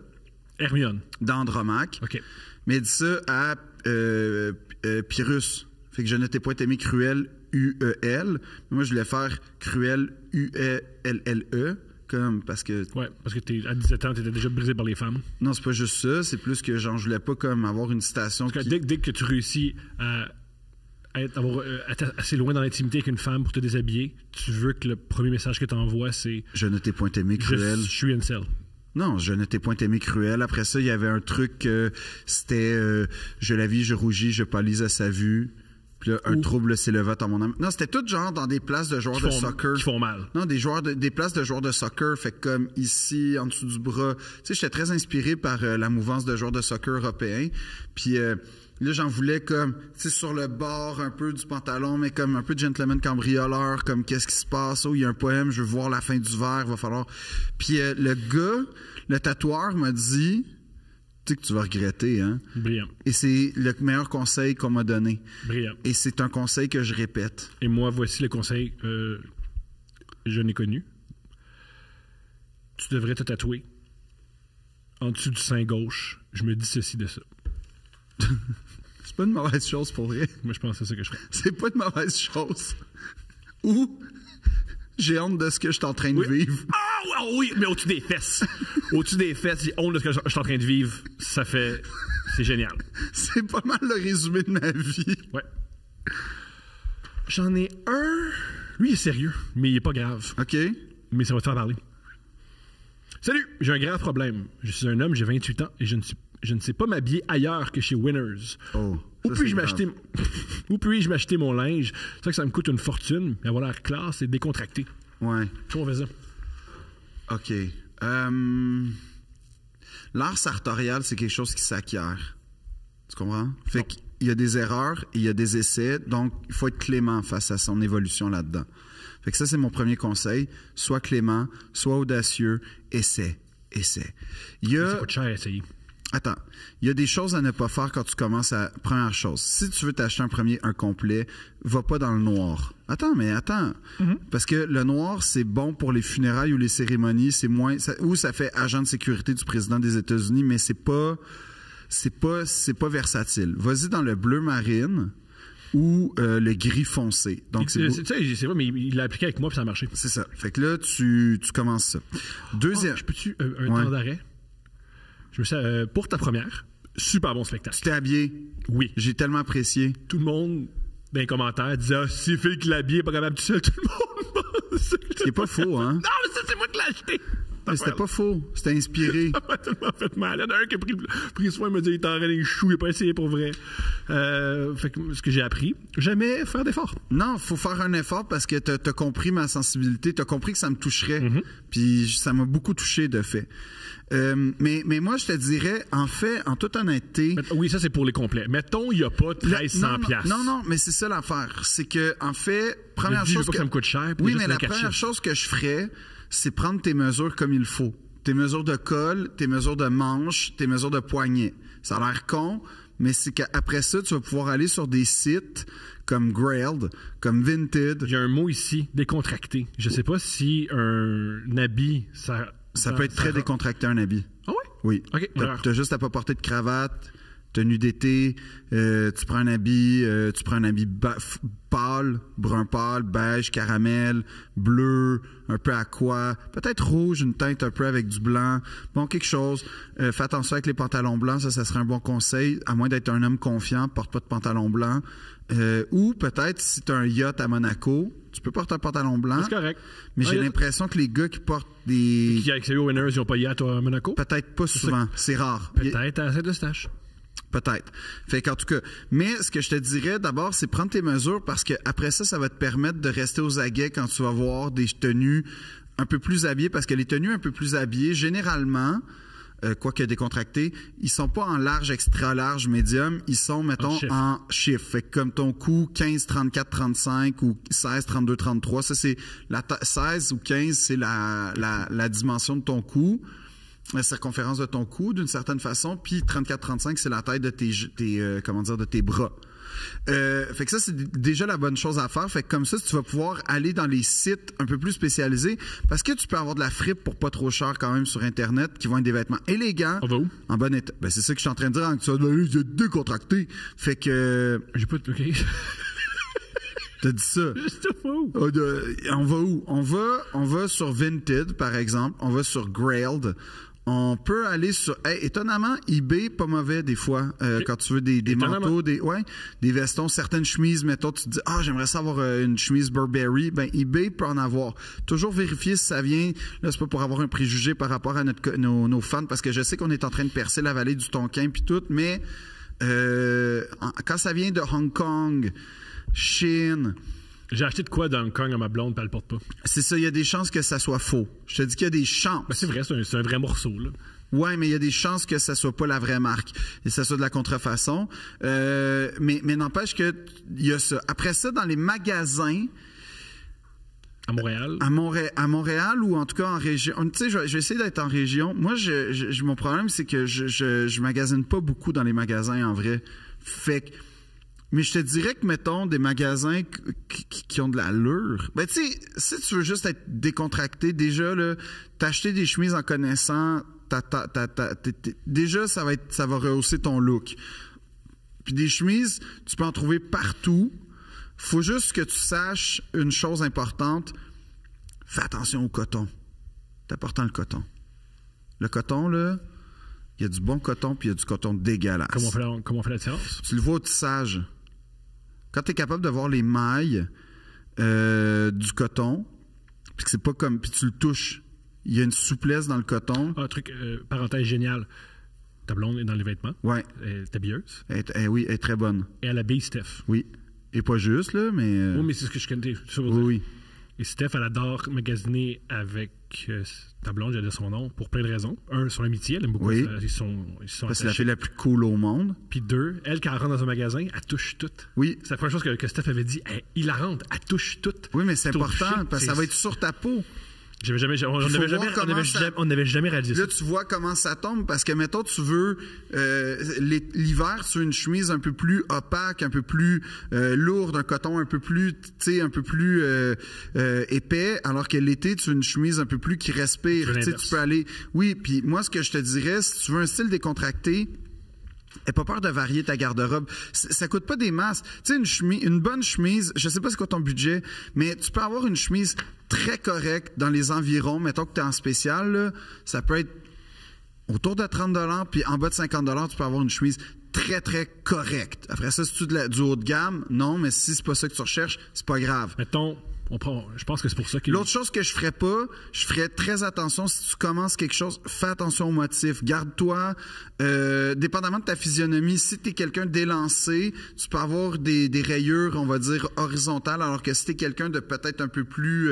Hermione. D'Andromaque. OK. Mais elle dit ça à Pyrrhus. Fait que « Je ne t'ai point aimé cruel ». U-E-L. Moi, je voulais faire cruel U-E-L-L-E. Comme, parce que... Ouais, parce que à 17 ans, t'étais déjà brisé par les femmes. Non, c'est pas juste ça. C'est plus que, genre, je voulais pas comme avoir une citation parce que dès que tu réussis à être assez loin dans l'intimité avec une femme pour te déshabiller, tu veux que le premier message que tu envoies, c'est... Je ne t'ai point aimé cruel. Je suis incel. Non, je ne t'ai point aimé cruel. Après ça, il y avait un truc, c'était je la vis, je rougis, je pâlis à sa vue. Puis là, un trouble s'éleva en mon âme. Non, c'était tout genre dans des places de joueurs de soccer. Qui font mal. Non, des places de joueurs de soccer. Fait comme ici, en dessous du bras. Tu sais, j'étais très inspiré par la mouvance de joueurs de soccer européens. Puis là, j'en voulais comme, tu sais, sur le bord un peu du pantalon, mais comme un peu de gentleman cambrioleur, comme qu'est-ce qui se passe? Oh, il y a un poème, je veux voir la fin du verre, il va falloir... Puis le gars, le tatoueur m'a dit... sais que tu vas regretter, hein? Brillant. Et c'est le meilleur conseil qu'on m'a donné. Brillant. Et c'est un conseil que je répète. Et moi, voici le conseil je n'ai connu. Tu devrais te tatouer en dessous du sein gauche. Je me dis ceci de ça. C'est pas une mauvaise chose pour vrai. Moi, je pense que c'est ça que je ferais. C'est pas une mauvaise chose. Ou j'ai honte de ce que je suis en train de vivre. Ah oui, mais au-dessus des fesses. Au-dessus des fesses, j'ai honte de ce que je suis en train de vivre. Ça fait... C'est génial. C'est pas mal le résumé de ma vie. Ouais. J'en ai un... Lui, il est sérieux, mais il est pas grave. OK. Mais ça va te faire parler. Salut, j'ai un grave problème. Je suis un homme, j'ai 28 ans et je ne sais pas m'habiller ailleurs que chez Winners. Oh, Où puis-je m'acheter mon linge? C'est vrai que ça me coûte une fortune, mais avoir l'air classe et décontracté. Ouais. Comment on fait ça? OK. L'art sartorial, c'est quelque chose qui s'acquiert. Tu comprends? Fait qu'il y a des erreurs, il y a des essais, donc il faut être clément face à son évolution là-dedans. Fait que ça, c'est mon premier conseil. Sois clément, sois audacieux, essaie. Il y a... Ça coûte cher à essayer. Attends, il y a des choses à ne pas faire quand tu commences à... Première chose, si tu veux t'acheter un complet, va pas dans le noir. Attends. Parce que le noir, c'est bon pour les funérailles ou les cérémonies, c'est moins... ça fait agent de sécurité du président des États-Unis, mais c'est pas versatile. Vas-y dans le bleu marine ou le gris foncé. Donc, c'est vrai, mais il l'a appliqué avec moi puis ça a marché. C'est ça. Fait que là, tu commences ça. Deuxième... je peux-tu un temps d'arrêt? Je me suis pour ta première, super bon spectacle. Tu t'es habillé? Oui. J'ai tellement apprécié. Tout le monde, dans les commentaires, disait « Ah, si Phil qui l'habille, pas capable tout seul, tout le monde pense. » C'est pas faux, hein? Non, mais ça, c'est moi qui l'ai acheté. Mais c'était pas faux. C'était inspiré. Ça m'a tellement fait mal. Il y en a un qui a pris soin, il m'a dit « Il est en train des choux, il n'a pas essayé pour vrai. » Fait que ce que j'ai appris, jamais faire d'effort. Non, faut faire un effort parce que t'as compris ma sensibilité, t'as compris que ça me toucherait. Puis ça m'a beaucoup touché, de fait. Mais moi, je te dirais, en fait, en toute honnêteté... Oui, ça, c'est pour les complets. Mettons, il n'y a pas 1300 piastres. Non, mais c'est ça l'affaire. C'est que, en fait, première chose... Je veux pas que ça me coûte cher. Oui, mais la première chose que je ferais, c'est prendre tes mesures comme il faut. Tes mesures de col, tes mesures de manche, tes mesures de poignet. Ça a l'air con, mais c'est qu'après ça, tu vas pouvoir aller sur des sites comme Grailed, comme Vinted. J'ai un mot ici, décontracté. Je sais pas si un habit, ça peut être très décontracté, un habit. Ah ouais? Oui. OK. T'as juste à pas porter de cravate, tenue d'été, tu prends un habit pâle, brun pâle, beige, caramel, bleu, un peu aqua, peut-être rouge, une teinte un peu avec du blanc. Bon, quelque chose. Fais attention avec les pantalons blancs, ça serait un bon conseil. À moins d'être un homme confiant, porte pas de pantalon blanc. Ou peut-être, si tu as un yacht à Monaco, tu peux porter un pantalon blanc. C'est correct. Mais j'ai l'impression que les gars qui portent des... Qui, avec ces Winners, ils n'ont pas yacht à Monaco? Peut-être pas souvent. C'est rare. Peut-être à Saint-Eustache. Peut-être. Fait qu'en tout cas, mais ce que je te dirais d'abord, c'est prendre tes mesures parce que après ça va te permettre de rester aux aguets quand tu vas voir des tenues un peu plus habillées, parce que les tenues un peu plus habillées, généralement, quoique décontractées, ils sont pas en large, extra large, médium, ils sont, mettons, en chiffre. Fait que comme ton cou, 15, 34, 35 ou 16, 32, 33, ça c'est 16 ou 15, c'est la dimension de ton cou. La circonférence de ton cou, d'une certaine façon, puis 34-35, c'est la taille de tes bras. Fait que ça, c'est déjà la bonne chose à faire. Fait que comme ça, tu vas pouvoir aller dans les sites un peu plus spécialisés, parce que tu peux avoir de la fripe pour pas trop cher quand même sur Internet, qui vont être des vêtements élégants. On va où? En bon état. Ben, c'est ça que je suis en train de dire, tu vas décontracté. Fait que... J'ai pas... OK. T'as dit ça. Juste où? On va où? On va sur Vinted, par exemple. On va sur Grailed. On peut aller sur... étonnamment, eBay, pas mauvais des fois. Quand tu veux des manteaux, des vestons, certaines chemises, mettons, tu te dis, j'aimerais ça avoir une chemise Burberry. Ben, eBay peut en avoir. Toujours vérifier si ça vient... Là, c'est pas pour avoir un préjugé par rapport à nos fans, parce que je sais qu'on est en train de percer la vallée du Tonkin puis tout, mais quand ça vient de Hong Kong, Chine... J'ai acheté de quoi dans Hong Kong à ma blonde, puis elle le porte pas. C'est ça, il y a des chances que ça soit faux. Je te dis qu'il y a des chances. Ben c'est vrai, c'est un vrai morceau, là. Ouais, mais il y a des chances que ça soit pas la vraie marque et que ça soit de la contrefaçon. Mais n'empêche que il y a ça. Après ça, dans les magasins, À Montréal? À Montréal ou en tout cas en région. Tu sais, je vais essayer d'être en région. Moi, mon problème, c'est que je magasine pas beaucoup dans les magasins, en vrai. Fait que... Mais je te dirais que, mettons, des magasins qui ont de l'allure. Ben, tu sais, si tu veux juste être décontracté, déjà, là, t'acheter des chemises en connaissant, déjà, ça va rehausser ton look. Puis des chemises, tu peux en trouver partout. Faut juste que tu saches une chose importante. Fais attention au coton. C'est important, le coton. Le coton, là, il y a du bon coton puis il y a du coton dégueulasse. Comment on fait la différence? Tu le vois au tissage. Quand tu es capable de voir les mailles du coton, puis que c'est pas comme... Puis tu le touches. Il y a une souplesse dans le coton. Ah, un truc, parenthèse géniale. Ta blonde est dans les vêtements. Ouais. Elle est habilleuse. Oui, elle est très bonne. Et elle habille Steph. Oui. Et pas juste, là, mais... Oui, mais c'est ce que je connais. Oui. Et Steph, elle adore magasiner avec ta blonde, j'ai dit son nom, pour plein de raisons. Un, son amitié, elle aime beaucoup. Oui. Ils sont C'est la fille la plus cool au monde. Puis deux, elle, quand elle rentre dans un magasin, elle touche tout. Oui. C'est la première chose que Steph avait dit. Il la rentre, elle touche tout. Oui, mais c'est important, parce que ça va être sur ta peau. On n'avait jamais réalisé ça. Là, tu vois comment ça tombe, parce que, mettons, tu veux, l'hiver, tu veux une chemise un peu plus opaque, un peu plus lourde, un coton un peu plus, tu sais, un peu plus épais, alors que l'été, tu veux une chemise un peu plus qui respire. Tu sais, tu peux aller... Oui, puis moi, ce que je te dirais, si tu veux un style décontracté, n'aie pas peur de varier ta garde-robe. Ça coûte pas des masses. Tu sais, une bonne chemise, je sais pas c'est quoi ton budget, mais tu peux avoir une chemise très correcte dans les environs. Mettons que tu es en spécial, là, ça peut être autour de 30$, puis en bas de 50$, tu peux avoir une chemise très, très correcte. Après ça, si tu du haut de gamme, non, mais si c'est pas ça que tu recherches, c'est pas grave. Mettons, je pense que c'est pour ça que... L'autre chose que je ferais pas, je ferais très attention si tu commences quelque chose, fais attention au motif. Garde-toi, dépendamment de ta physionomie, si tu es quelqu'un d'élancé, tu peux avoir des rayures, on va dire, horizontales, alors que si tu es quelqu'un de peut-être un peu plus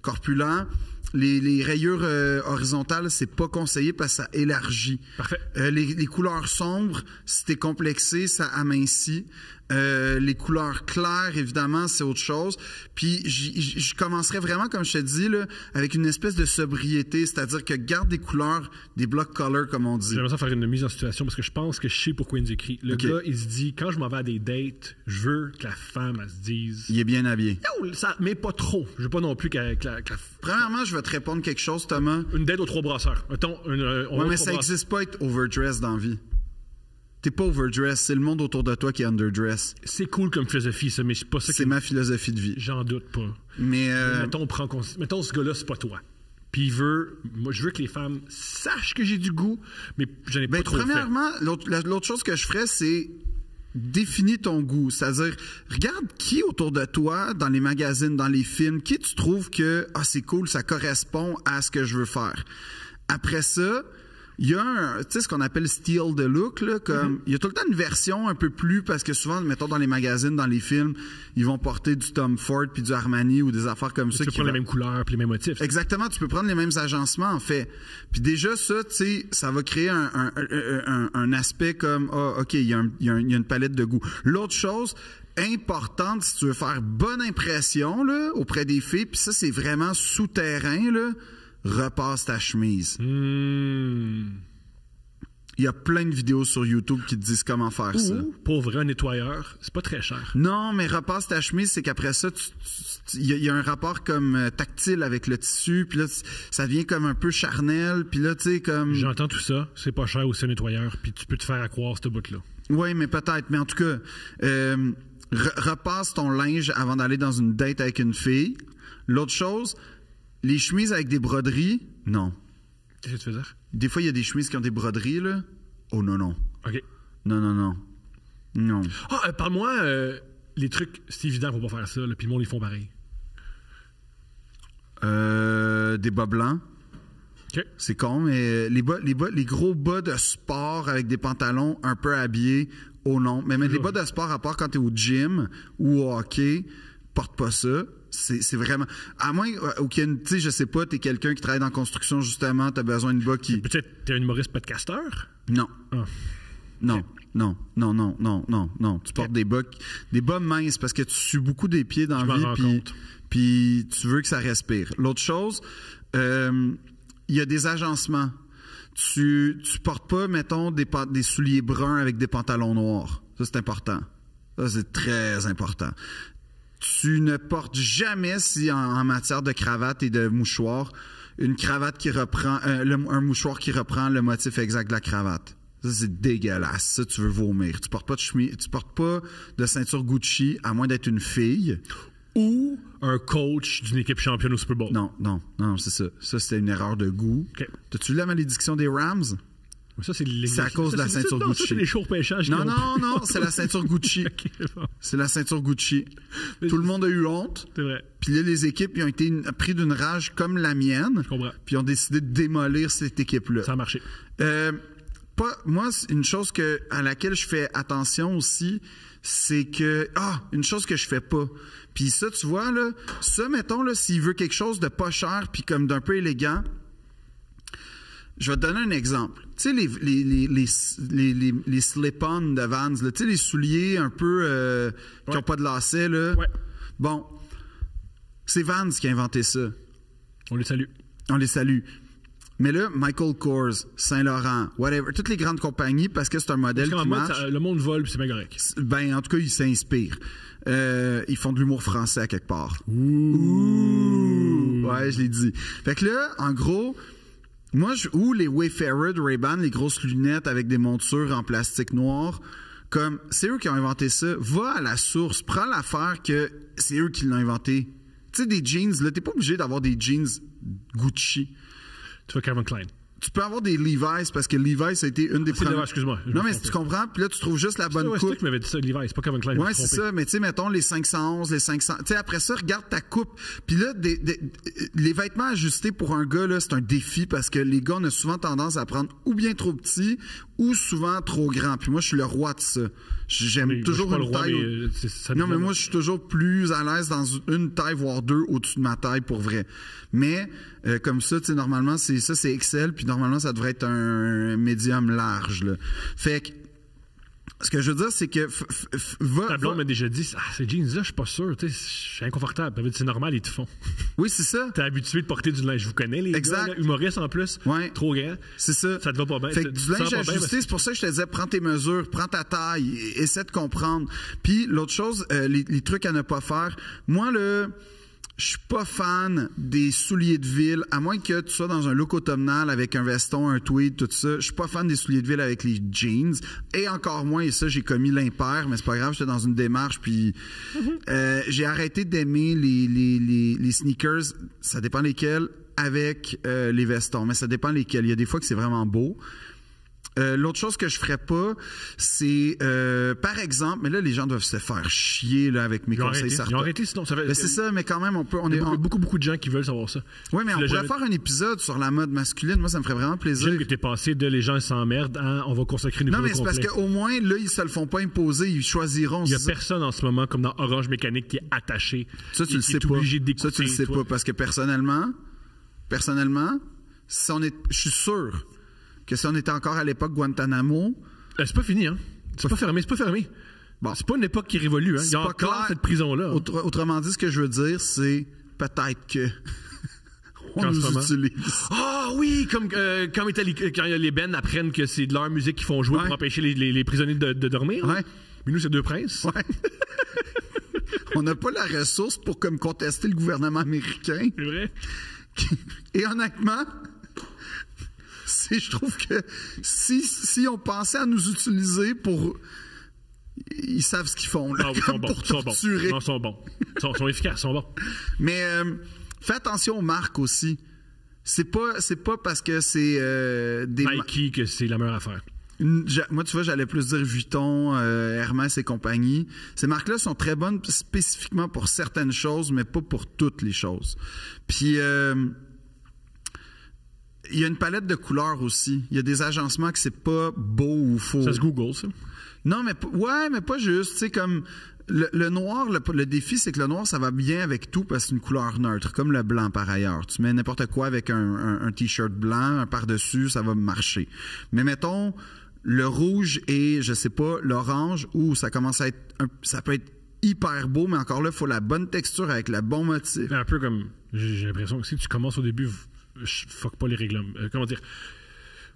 corpulent, les rayures horizontales, c'est pas conseillé parce que ça élargit. Parfait. Les couleurs sombres, si t'es complexé, ça amincit. Les couleurs claires, évidemment, c'est autre chose. Puis je commencerais vraiment, comme je te dis, là, avec une espèce de sobriété, c'est-à-dire que garde des couleurs, des block colors, comme on dit. J'aimerais ça faire une mise en situation parce que je pense que je sais pourquoi il nous écrit. Le gars, il se dit, quand je m'en vais à des dates, je veux que la femme, elle se dise... Il est bien habillé. Yo, mais pas trop. Je veux pas non plus que la... Premièrement, je vais te répondre quelque chose, Thomas. Une date aux 3 brasseurs. Mettons, ouais, mais ça n'existe pas être overdress dans la vie. T'es pas overdress, c'est le monde autour de toi qui est underdress. C'est cool comme philosophie, ça, mais c'est pas ça C'est ma philosophie de vie. J'en doute pas. Mais mettons, ce gars-là, c'est pas toi. Puis moi, je veux que les femmes sachent que j'ai du goût, mais j'en ai pas trop premièrement, l'autre chose que je ferais, c'est définis ton goût. C'est-à-dire, regarde qui autour de toi, dans les magazines, dans les films, qui tu trouves que c'est cool, ça correspond à ce que je veux faire. Après ça, il y a tu sais, ce qu'on appelle steal the look, là, comme, il y a tout le temps une version un peu plus, parce que souvent, mettons, dans les magazines, dans les films, ils vont porter du Tom Ford puis du Armani ou des affaires comme ça. Tu peux prendre les mêmes couleurs puis les mêmes motifs. Exactement, tu peux prendre les mêmes agencements, en fait. Puis déjà, ça, tu sais, ça va créer un aspect comme, OK, il y a une palette de goût. L'autre chose importante, si tu veux faire bonne impression, là, auprès des filles, puis ça, c'est vraiment souterrain, là, repasse ta chemise. Il y a plein de vidéos sur YouTube qui te disent comment faire ça. Pour vrai, un nettoyeur, c'est pas très cher. Non, mais repasse ta chemise, c'est qu'après ça, il y a un rapport comme tactile avec le tissu, puis là, ça devient comme un peu charnel, puis là, tu sais, comme... J'entends tout ça, c'est pas cher aussi un nettoyeur, puis tu peux te faire accroire ce bout-là. Oui, mais peut-être. Mais en tout cas, repasse ton linge avant d'aller dans une date avec une fille. L'autre chose... Les chemises avec des broderies, non. Qu'est-ce que tu veux dire? Des fois, il y a des chemises qui ont des broderies, là. Oh non, non. OK. Non. Parle-moi, les trucs, c'est évident, faut pas faire ça, là, puis le monde, ils font pareil. Des bas blancs. OK. C'est con, mais les gros bas de sport avec des pantalons un peu habillés, oh non. Mais les bas de sport, à part quand t'es au gym ou au hockey, porte pas ça. C'est vraiment... À moins, tu sais, je sais pas, t'es quelqu'un qui travaille dans la construction, justement, t'as besoin de bas qui... Peut-être t'es un humoriste podcasteur? Non. Ah. Non. Non. Tu portes des bas minces parce que tu sues beaucoup des pieds dans la vie, puis tu veux que ça respire. L'autre chose, il y a des agencements. Tu portes pas, mettons, des souliers bruns avec des pantalons noirs. Ça, c'est important. Ça, c'est très important. Tu ne portes jamais, si en matière de cravate et de mouchoir, une cravate qui reprend, un mouchoir qui reprend le motif exact de la cravate. Ça, c'est dégueulasse. Ça, tu veux vomir. Tu portes pas de chemise, tu portes pas de ceinture Gucci, à moins d'être une fille. Ou un coach d'une équipe championne au Super Bowl. Non, c'est ça. Ça, c'était une erreur de goût. Okay. T'as-tu lu la malédiction des Rams? Ça, c'est à cause de la ceinture Gucci. Ça, c'est les jours pêchages. Non, c'est la ceinture Gucci. Okay, bon. C'est la ceinture Gucci. Tout le monde a eu honte. C'est vrai. Puis là, les équipes ils ont été pris d'une rage comme la mienne. Je comprends. Puis ils ont décidé de démolir cette équipe-là. Ça a marché. Moi, une chose à laquelle je fais attention aussi, c'est que... une chose que je fais pas. Puis ça, tu vois, là, ça, mettons, là, s'il veut quelque chose de pas cher puis comme d'un peu élégant, je vais te donner un exemple. Tu sais, les slip-on de Vans, là, tu sais, les souliers un peu qui n'ont pas de lacets, là. Ouais. Bon, c'est Vans qui a inventé ça. On les salue. Mais là, Michael Kors, Saint-Laurent, whatever, toutes les grandes compagnies, parce que c'est un modèle qui marche. Le monde vole, puis c'est bien correct. Ben, en tout cas, ils s'inspirent. Ils font de l'humour français à quelque part. Ouh! Ouais, je l'ai dit. Fait que là, en gros, ou les Wayfarer de Ray-Ban, les grosses lunettes avec des montures en plastique noir, comme, c'est eux qui ont inventé ça. Va à la source, prends l'affaire que c'est eux qui l'ont inventé. Tu sais, des jeans, là, t'es pas obligé d'avoir des jeans Gucci. Tu vois Calvin Klein. Tu peux avoir des Levi's parce que Levi's a été une des premières. Excuse-moi. Non, mais si tu comprends, puis là, tu trouves juste la bonne coupe. C'est toi qui m'avais dit ça, Levi's, c'est pas Calvin Klein. Ouais, c'est ça, mais tu sais, mettons les 511, les 500. Tu sais, après ça, regarde ta coupe. Puis là, les vêtements ajustés pour un gars, là, c'est un défi parce que les gars, on a souvent tendance à prendre ou bien trop petit ou souvent trop grand. Puis moi, je suis le roi de ça. J'aime toujours une taille. Non, mais moi, je suis toujours plus à l'aise dans une taille, voire deux, au-dessus de ma taille pour vrai. Mais comme ça, tu sais, normalement, c'est XL, puis normalement, ça devrait être un médium large, là. Fait que, ce que je veux dire, c'est que... Ta blonde m'a déjà dit, ces jeans-là, je suis pas sûr, tu sais, je suis inconfortable. C'est normal, ils te font. Oui, c'est ça. T'es habitué de porter du linge. Je vous connais, les gars, là, humoristes en plus, trop grand. C'est ça. Ça te va pas bien. Fait que du linge ajusté, c'est pour ça que je te disais, prends tes mesures, prends ta taille, essaie de comprendre. Puis, l'autre chose, les trucs à ne pas faire, moi, là... Je suis pas fan des souliers de ville, à moins que tu sois dans un look automnal avec un veston, un tweed, tout ça. Je suis pas fan des souliers de ville avec les jeans. Et encore moins, et ça, j'ai commis l'impair, mais c'est pas grave, j'étais dans une démarche, puis j'ai arrêté d'aimer les sneakers, ça dépend lesquels, avec les vestons, mais ça dépend lesquels. Il y a des fois que c'est vraiment beau. L'autre chose que je ferais pas, c'est par exemple, mais là les gens doivent se faire chier là avec mes conseils. Ils ont arrêté sinon ça fait. Ben, c'est ça, mais quand même il y a beaucoup de gens qui veulent savoir ça. Oui, mais on pourrait faire un épisode sur la mode masculine. Moi, ça me ferait vraiment plaisir. J'aime que t'es passé de les gens s'emmerdent, on va consacrer une épisode. Non, mais c'est parce qu'au moins là, ils se le font pas imposer, ils choisiront. Il y a personne en ce moment comme dans Orange Mécanique qui est attaché. Ça, tu le sais pas. Ça, tu le sais pas parce que personnellement, je suis sûr que si on était encore à l'époque Guantanamo... c'est pas fini, hein? C'est pas fermé. Bon. C'est pas une époque qui révolue, hein? Il y a encore cette prison-là. Hein? Autrement dit, ce que je veux dire, c'est peut-être que... on nous utilise. Ah oui! Comme quand les bennes apprennent que c'est de leur musique qu'ils font jouer pour empêcher les prisonniers de dormir. Ouais. Mais nous, c'est deux princes. Ouais. On n'a pas la ressource pour comme contester le gouvernement américain. C'est vrai. Et honnêtement... je trouve que si on pensait à nous utiliser pour... Ils savent ce qu'ils font. Là, ils sont bons. Ils sont bons. Ils sont efficaces, ils sont bons. Mais fais attention aux marques aussi. C'est pas parce que c'est des... Nike que c'est la meilleure affaire. Moi, tu vois, j'allais plus dire Vuitton, Hermès et compagnie. Ces marques-là sont très bonnes spécifiquement pour certaines choses, mais pas pour toutes les choses. Puis... il y a une palette de couleurs aussi. Il y a des agencements que c'est pas beau ou faux. Ça se Google, ça? Non, mais pas juste. Tu sais, comme le noir, le défi, c'est que le noir, ça va bien avec tout parce que c'est une couleur neutre, comme le blanc par ailleurs. Tu mets n'importe quoi avec un T-shirt blanc, un par-dessus, ça va marcher. Mais mettons, le rouge et, je sais pas, l'orange, où ça commence à être... ça peut être hyper beau, mais encore là, il faut la bonne texture avec le bon motif. Un peu comme... J'ai l'impression que si tu commences au début, fuck pas les règlements. Comment dire?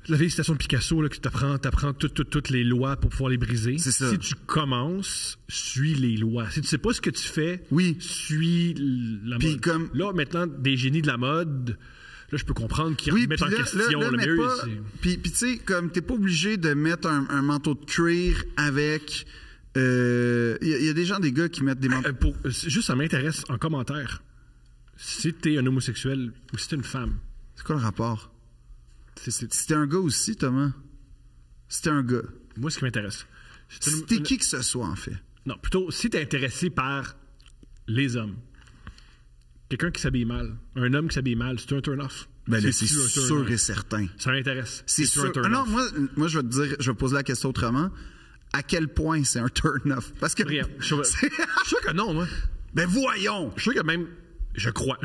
La vieille citation de Picasso, là, que t'apprends toutes les lois pour pouvoir les briser. C'est ça. Si tu commences, suis les lois. Si tu sais pas ce que tu fais, Oui. suis la Puis mode. comme- Là, maintenant, des génies de la mode, là, je peux comprendre qu'ils Oui, remettent puis en là, question. là, le mets mieux, pas- c'est- puis tu sais, comme t'es pas obligé de mettre un manteau de cuir avec... Il y a des gens, des gars qui mettent des manteaux... Juste, ça m'intéresse en commentaire. Si t'es un homosexuel ou si t'es une femme, C'est quoi le rapport? c'est- C'était un gars aussi, Thomas. C'était un gars. moi, ce qui m'intéresse. c'est C'était qui que ce soit, en fait. Non, plutôt, si t'es intéressé par les hommes, quelqu'un qui s'habille mal, un homme qui s'habille mal, c'est un turn-off. Ben là, c'est C'est-tu un sûr turn-on? et certain. Ça m'intéresse. C'est C'est-tu sûr. un turn-off? Non, moi, je vais te dire, je vais poser la question autrement. À quel point c'est un turn-off? Parce que... Rien. Je suis sûr que non, moi. Ben voyons! Je suis sûr que même, je crois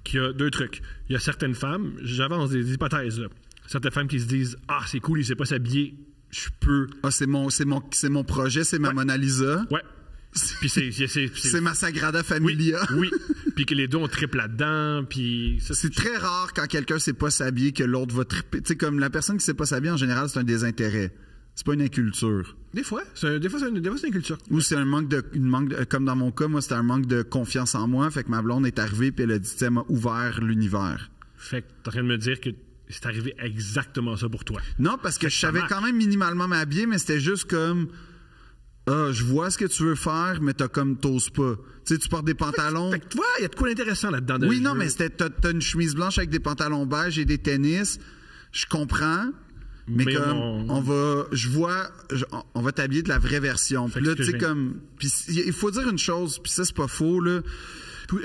qu'il y a deux trucs. Il y a certaines femmes, j'avance des hypothèses, là. Certaines femmes qui se disent, ah, c'est cool, il sait pas s'habiller, je peux. Ah, c'est mon projet, c'est ma Ouais. Mona Lisa. Ouais. Puis C'est ma Sagrada Familia. Oui. Puis que les deux, on triple là-dedans, puis ça, C'est très rare quand quelqu'un sait pas s'habiller que l'autre va triper. Tu sais, comme la personne qui sait pas s'habiller, en général, c'est un désintérêt. C'est pas une inculture. Des fois, c'est une culture. Ou c'est un manque de, comme dans mon cas, moi, c'était un manque de confiance en moi. Fait que ma blonde est arrivée puis elle a dit, elle m'a ouvert l'univers. Fait que t'es en train de me dire que c'est arrivé exactement ça pour toi. Non, parce que je ça savais marche. quand même minimalement m'habiller, mais c'était juste comme, je vois ce que tu veux faire, mais t'oses pas. Tu sais, tu portes des pantalons. Fait que tu vois, il y a de quoi d'intéressant là-dedans. de Oui, non, jeu. mais t'as une chemise blanche avec des pantalons beige et des tennis. Je comprends. Mais Mais comme, on on va t'habiller de la vraie version. Puis que là, ce que tu sais, j'ai- comme, puis il faut dire une chose, puis ça, c'est pas faux, là.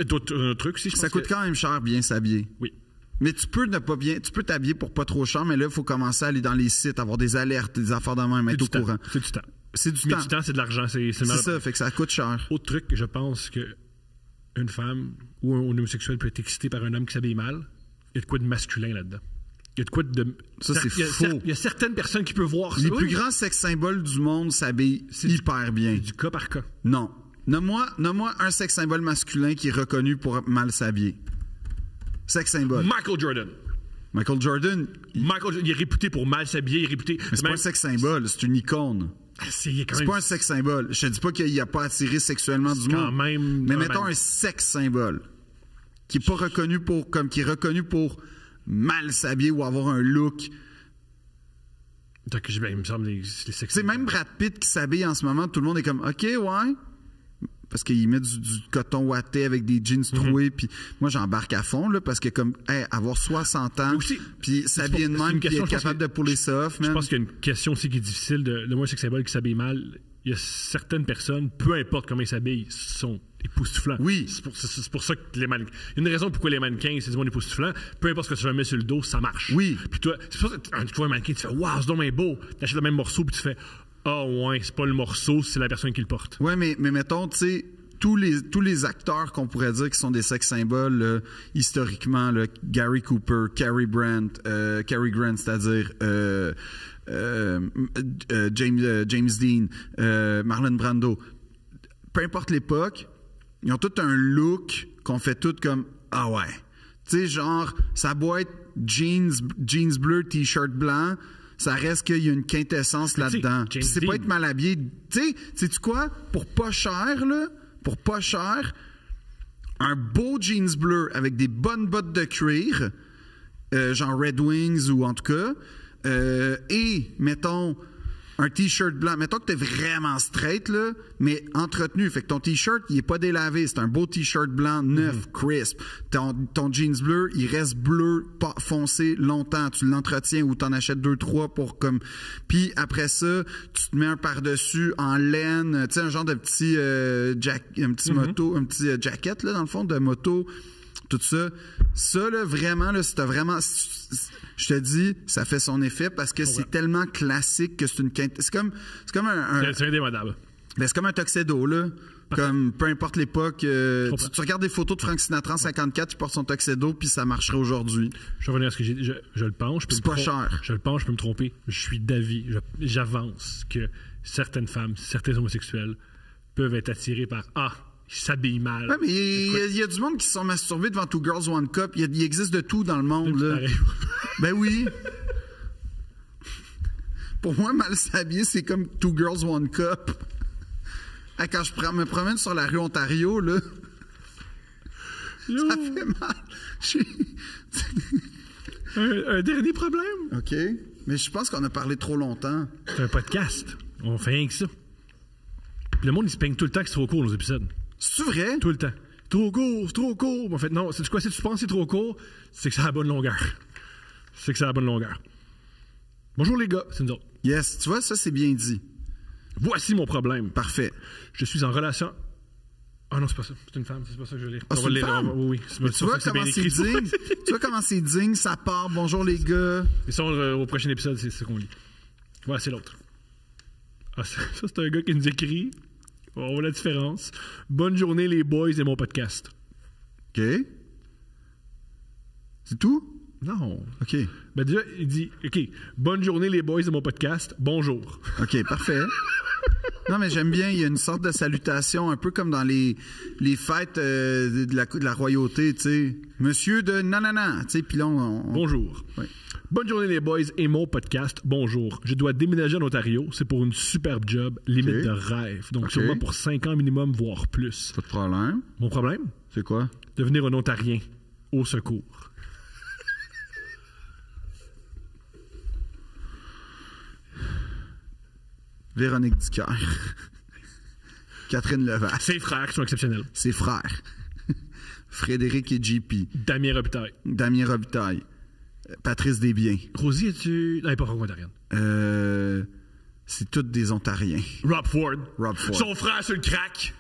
D'autres trucs, si je Ça pense coûte que- quand même cher bien s'habiller. Oui. Mais tu peux t'habiller pour pas trop cher, mais là, il faut commencer à aller dans les sites, avoir des alertes, des affaires de même, C'est être du au temps. courant. C'est du temps. C'est du Mais temps. du temps, c'est de l'argent. C'est C'est ça, fait que ça coûte cher. Autre truc, je pense que une femme ou un homosexuel peut être excité par un homme qui s'habille mal. Il y a de quoi de masculin là-dedans. Il y a de quoi de... Ça, c'est il y a faux. Il y a certaines personnes qui peuvent voir ça. Les Oui, plus grands sex symboles du monde s'habillent hyper bien. du cas par cas. Non. Nomme-moi un sex symbole masculin qui est reconnu pour mal s'habiller. Sex symbole. Michael Jordan. Michael Jordan, Il est réputé pour mal s'habiller. Il est réputé... c'est pas un sex symbole, c'est une icône. Il est quand C'est même... pas un sex symbole. Je te dis pas qu'il a pas attiré sexuellement du quand monde. même- Mais quand mettons même. un sex symbole qui est pas reconnu pour qui est reconnu pour mal s'habiller ou avoir un look. Donc, il me semble les sex- C'est même Brad Pitt qui s'habille en ce moment, tout le monde est comme OK, ouais. Parce qu'il met du coton ouaté avec des jeans troués, puis moi j'embarque à fond là, parce que comme avoir 60 ans, Aussi, puis s'habiller de c'est une même, puis question, être je pense capable que- de puller ça off, Je man. pense qu'il y a une question aussi qui est difficile. Le moins sex symbole qui s'habille mal, il y a certaines personnes, peu importe comment ils s'habillent, sont époustouflants. Oui. C'est pour ça que les mannequins... Il y a une raison pourquoi les mannequins, c'est du monde époustouflant. Peu importe ce que tu vas mettre sur le dos, ça marche. Oui. Puis toi, c'est pour ça que tu vois un mannequin, tu fais « Wow, c'est donc bien beau ». Tu achètes le même morceau, puis tu fais « Ah ouais, c'est pas le morceau, c'est la personne qui le porte ». Ouais, mais mettons, tu sais, tous les acteurs qu'on pourrait dire qui sont des sex symboles, là, historiquement, là, Gary Cooper, Cary Grant, c'est-à-dire James Dean, Marlon Brando, peu importe l'époque, ils ont tout un look qu'on fait tout comme ah ouais. Tu sais, genre, ça doit être jeans bleu, t-shirt blanc. Ça reste qu'il y a une quintessence Mais tu sais, là-dedans. James Puis c'est pas Dean. être mal habillé. Tu sais, sais-tu quoi? Pour pas cher, là, un beau jeans bleu avec des bonnes bottes de cuir, genre Red Wings ou en tout cas, et, mettons, un t-shirt blanc. Mettons que t'es vraiment straight, là, mais entretenu. Fait que ton t-shirt, il est pas délavé. C'est un beau t-shirt blanc, neuf, crisp. Ton jeans bleu, il reste bleu, pas foncé longtemps. Tu l'entretiens ou t'en achètes 2-3 pour comme... Puis après ça, tu te mets un par-dessus en laine, tu sais, un genre de petit moto, un petit jacket, là, dans le fond, de moto. Tout ça. Ça, là, vraiment, là, je te dis, ça fait son effet parce que c'est tellement classique que c'est une... C'est comme un... C'est indémodable. Ben, c'est comme un tuxedo, là. Comme, peu importe l'époque, tu regardes des photos de Frank Sinatra en 54, il porte son tuxedo, puis ça marcherait aujourd'hui. Je vais revenir à ce que j'ai dit. Je le pense. C'est pas cher. Je le pense, je peux me tromper. Je suis d'avis. J'avance que certaines femmes, certains homosexuels peuvent être attirés par « Ah, ils s'habillent mal. » Ouais, mais il y a du monde qui se sont masturbés devant Two Girls, One Cup. Il existe de tout dans le monde, là. Ben oui. Pour moi, mal s'habiller, c'est comme Two Girls, One Cup. Ah, quand me promène sur la rue Ontario, là, ça fait mal. Un dernier problème. OK. Mais je pense qu'on a parlé trop longtemps. C'est un podcast. On fait rien que ça. Puis le monde, il se peigne tout le temps que c'est trop court, nos épisodes. C'est-tu vrai? Tout le temps. Trop court, c'est trop court. En fait, non. C'est quoi? Si tu penses que c'est trop court, c'est que c'est à la bonne longueur. C'est que c'est à la bonne longueur. Bonjour les gars, c'est nous autres. Yes. Tu vois, ça, c'est bien dit. Voici mon problème. Parfait. Je suis en relation... Ah non, c'est pas ça. C'est une femme, c'est pas ça que je veux lire. Ah, c'est une femme? Oui, oui. Tu vois comment c'est digne? Tu vois comment c'est digne, ça part. Bonjour les gars. Et ça, au prochain épisode, c'est ce qu'on lit. Voilà, c'est l'autre. Ah, ça, c'est un gars qui nous écrit. On voit la différence. Bonne journée les boys et mon podcast. OK. C'est tout? Non. OK. Ben déjà, il dit, OK, bonne journée les boys et mon podcast. Bonjour. OK, parfait. Non, mais j'aime bien, il y a une sorte de salutation, un peu comme dans les fêtes de la royauté, tu sais. Monsieur de nanana, tu sais, puis là, Bonjour. Ouais. Bonne journée les boys et mon podcast. Bonjour. Je dois déménager en Ontario. C'est pour une superbe job, limite de rêve. Donc sûrement pour 5 ans minimum, voire plus. Pas de problème. Mon problème? C'est quoi? Devenir un Ontarien. Au secours. Véronique Dicker. Catherine Levac. Ses frères qui sont exceptionnels. Ses frères. Frédéric et JP. Damien Robitaille. Damien Robitaille. Patrice Desbiens. Rosie, es-tu... Non, elle n'est pas franco-ontarienne. C'est tous des Ontariens. Rob Ford. Rob Ford. Son frère sur le crack.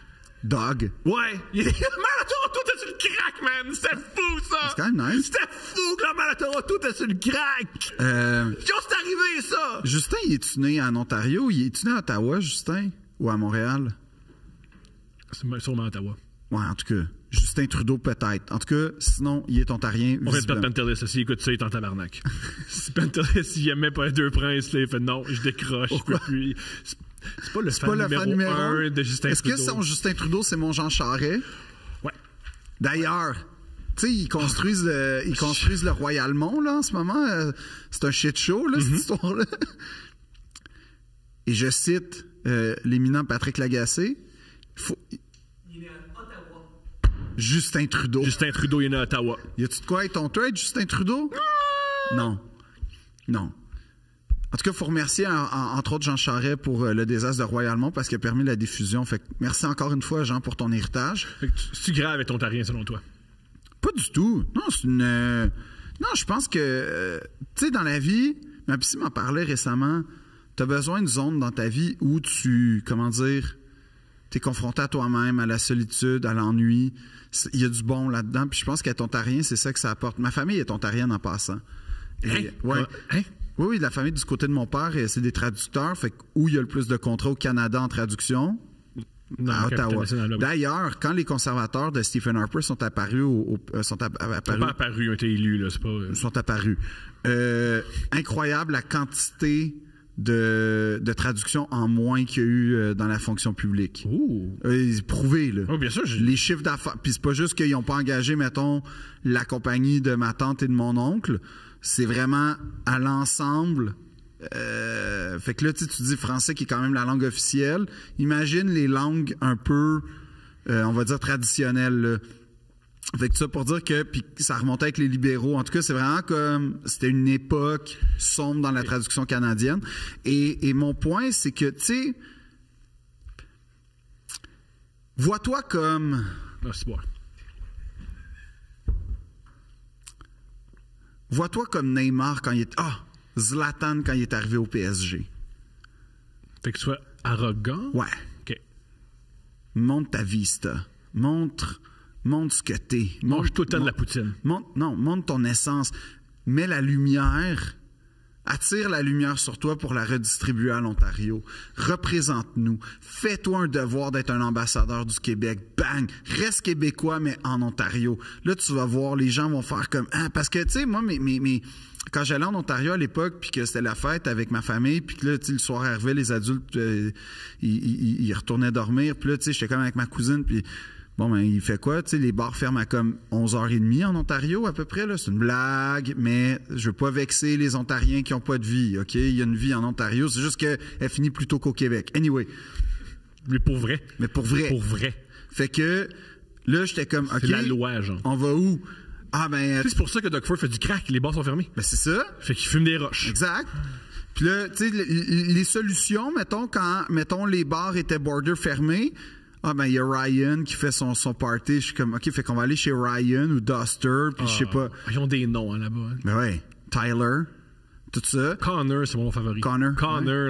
Dog. Ouais. Man, à Toronto, t'es sur le crack, man. C'était fou, ça. C'est quand même nice. C'était fou, quand man, à Toronto, t'es sur le crack. Qu'est-ce c'est arrivé, ça? Justin, il est-tu né en Ontario? Il est-tu né à Ottawa, Justin? Ou à Montréal? C'est sûrement à Ottawa. Ouais, en tout cas. Justin Trudeau, peut-être. En tout cas, sinon, il est ontarien. On vient de perdre Pentelis. S'il écoute ça, il est en tabarnak. Si Pentelis, s'il aimait pas les deux princes, là, il fait non, je décroche. Je peux plus. C'est pas le fan numéro 1 de Justin Est-ce Trudeau. Est-ce que son Justin Trudeau, c'est mon Jean Charest? Ouais. D'ailleurs, tu sais, ils construisent le Royal-Mont, là, en ce moment. C'est un shit show, là, cette histoire-là. Et je cite l'éminent Patrick Lagacé. Il est à Ottawa. Justin Trudeau. Justin Trudeau, il est né à Ottawa. Y a-tu de quoi être ton trade, Justin Trudeau? Non. Non. En tout cas, il faut remercier, entre autres, Jean Charest pour le désastre de Royal-Mont parce qu'il a permis la diffusion. Fait que merci encore une fois, Jean, pour ton héritage. C'est grave être ontarien, selon toi? Pas du tout. Non, c'est une... non, je pense que... tu sais, dans la vie, ma psy m'en parlait récemment, tu as besoin d'une zone dans ta vie où tu... Comment dire... T'es confronté à toi-même, à la solitude, à l'ennui. Il y a du bon là-dedans. Puis je pense qu'être ontarien, c'est ça que ça apporte. Ma famille est ontarienne en passant. Et, ouais. Hein? Oui, la famille du côté de mon père, c'est des traducteurs. Fait que où il y a le plus de contrats au Canada en traduction? À Ottawa. D'ailleurs, quand les conservateurs de Stephen Harper sont apparus sont pas apparus, ils ont été élus, là, c'est pas... sont apparus. Incroyable la quantité de traduction en moins qu'il y a eu dans la fonction publique. Prouvé, là. Oh, bien sûr. Les chiffres d'affaires. Puis c'est pas juste qu'ils n'ont pas engagé, mettons, la compagnie de ma tante et de mon oncle. C'est vraiment à l'ensemble. Fait que là, tu dis français qui est quand même la langue officielle. Imagine les langues un peu, on va dire, traditionnelles, là. Fait que ça pour dire que puis ça remontait avec les libéraux. En tout cas, c'est vraiment comme c'était une époque sombre dans la traduction canadienne. Et mon point, c'est que, tu sais, vois-toi comme... Ah, c'est bon. Vois-toi comme Neymar quand il est... Zlatan quand il est arrivé au PSG. Fait que tu sois arrogant? Ouais. OK. Montre ta vista. Montre ce que t'es. Mange tout le temps de la poutine. Montre ton essence. Mets la lumière Attire la lumière sur toi pour la redistribuer à l'Ontario. Représente-nous. Fais-toi un devoir d'être un ambassadeur du Québec. Bang! Reste québécois, mais en Ontario. Là, tu vas voir, les gens vont faire comme... Ah, parce que, tu sais, moi, quand j'allais en Ontario à l'époque, puis que c'était la fête avec ma famille, puis que là, tu sais, le soir arrivait, les adultes, ils retournaient dormir. Puis là, tu sais, j'étais comme avec ma cousine, puis... Bon, ben, il fait quoi? Tu sais, les bars ferment à comme 11h30 en Ontario, à peu près, là. C'est une blague, mais je veux pas vexer les Ontariens qui ont pas de vie, OK? Il y a une vie en Ontario. C'est juste qu'elle finit plus tôt qu'au Québec. Anyway. Mais pour vrai. Mais pour vrai. Pour vrai. Fait que, là, j'étais comme, OK. C'est la loi, genre. On va où? Ah, ben. C'est pour ça que Doug Ford fait du crack. Les bars sont fermés. Ben, c'est ça. Fait qu'il fume des roches. Exact. Puis là, tu sais, les solutions, mettons, les bars étaient border fermés. Ah, ben, il y a Ryan qui fait son party. Je suis comme, OK, fait qu'on va aller chez Ryan ou Duster, puis je sais pas. Ils ont des noms, hein, là-bas. Hein. Ben ouais. Tyler. Tout ça. Connor, c'est mon favori. Connor,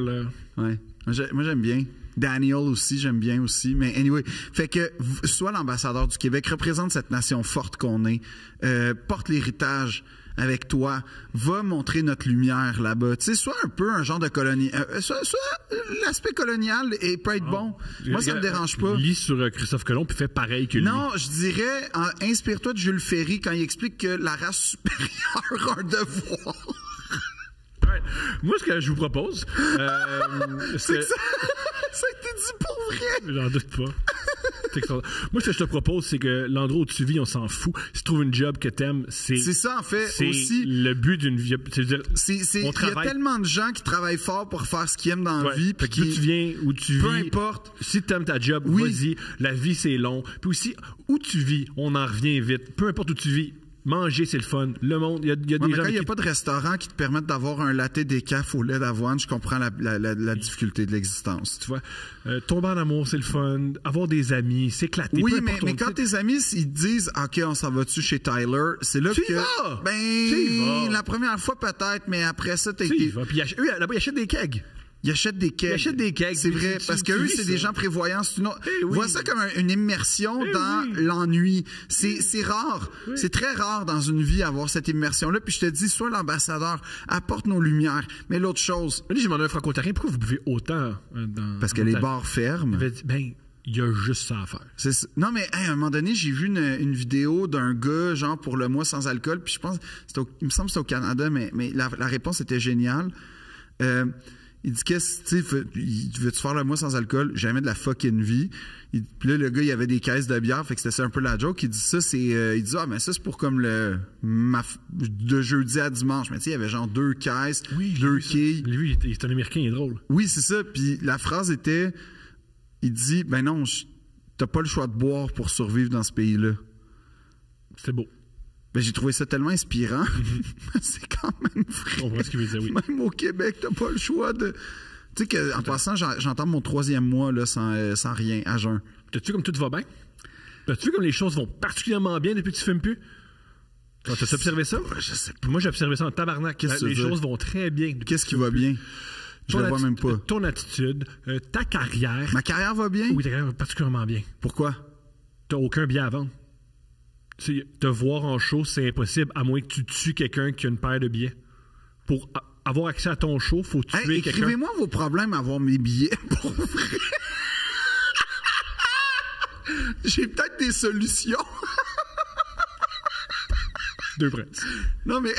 là. Ouais. Moi, j'aime bien. Daniel aussi, j'aime bien aussi. Mais anyway, fait que sois l'ambassadeur du Québec, représente cette nation forte qu'on est, porte l'héritage avec toi, va montrer notre lumière là-bas. Tu sais, soit un peu un genre de colonie, soit l'aspect colonial peut être bon. Moi, ça me dérange pas. Lis sur Christophe Colomb puis fais pareil que lui. Non, je dirais, inspire-toi de Jules Ferry quand il explique que la race supérieure a un devoir. Ouais. Moi, ce que je vous propose, c'est... Ça a été dit pour vrai. J'en doute pas. Moi, ce que je te propose, c'est que l'endroit où tu vis, on s'en fout. Si tu trouves une job que t'aimes, c'est ça, en fait, c'est aussi. Le but d'une vie. C'est-à-dire, il y a tellement de gens qui travaillent fort pour faire ce qu'ils aiment dans la vie. Puis d'où tu viens, où tu vis. Peu importe. Si tu aimes ta job, vas-y. La vie, c'est long. Puis aussi, où tu vis, on en revient vite. Peu importe où tu vis. Manger, c'est le fun. Le monde, il y a des gens. Quand il n'y a pas de restaurant qui te permettent d'avoir un latte décaf au lait d'avoine, je comprends la difficulté de l'existence. Tu vois, tomber en amour, c'est le fun. Avoir des amis, s'éclater. Oui, mais quand tes amis, ils te disent, OK, on s'en va-tu chez Tyler, c'est là tu que. Y vas! Ben, la première fois peut-être, mais après ça, t'as été. Puis eux, là-bas, ils achètent des kegs. Ils achètent des kegs. C'est vrai, parce que eux, c'est des gens prévoyants. Vois ça comme une immersion dans l'ennui. C'est rare. Oui. C'est très rare dans une vie avoir cette immersion-là. Puis je te dis, sois l'ambassadeur, apporte nos lumières. Mais l'autre chose. J'ai demandé à un franco-ontarien, pourquoi vous buvez autant parce que les bars ferment. Il y a juste ça à faire. Non, mais à un moment donné, j'ai vu une vidéo d'un gars, genre pour le mois sans alcool. Puis je pense, il me semble que c'était au Canada, mais la réponse était géniale. Il dit, qu'est-ce que tu veux-tu faire le mois sans alcool? Jamais de la fucking vie. Puis là, le gars, il avait des caisses de bière, fait que c'était ça un peu la joke. Il dit ça, il dit, mais ça, c'est pour comme de jeudi à dimanche. Mais tu sais, il y avait genre 2 caisses, 2 quilles. Lui, il est un Américain, il est drôle. Oui, c'est ça. Puis la phrase était, il dit, ben non, t'as pas le choix de boire pour survivre dans ce pays-là. C'est beau. Ben, j'ai trouvé ça tellement inspirant. C'est quand même vrai. On voit ce qu'il veut dire, oui. Même au Québec, t'as pas le choix de... Tu sais qu'en passant, j'entends mon 3e mois là, sans rien, à jeun. T'as-tu vu comme tout va bien? T'as-tu vu comme les choses vont particulièrement bien depuis que tu fumes plus? T'as observé ça? Je sais pas. Moi, j'ai observé ça en tabarnak. Les choses vont très bien. Qu'est-ce qui va bien? Je le vois même pas. Ton attitude, ta carrière. Ma carrière va bien? Oui, ta carrière va particulièrement bien. Pourquoi? T'as aucun billet à vendre. Te voir en show, c'est impossible, à moins que tu tues quelqu'un qui a une paire de billets. Pour avoir accès à ton show, faut tuer quelqu'un. Écrivez-moi vos problèmes à avoir mes billets, pour vrai. J'ai peut-être des solutions. 2 princes. Non, mais...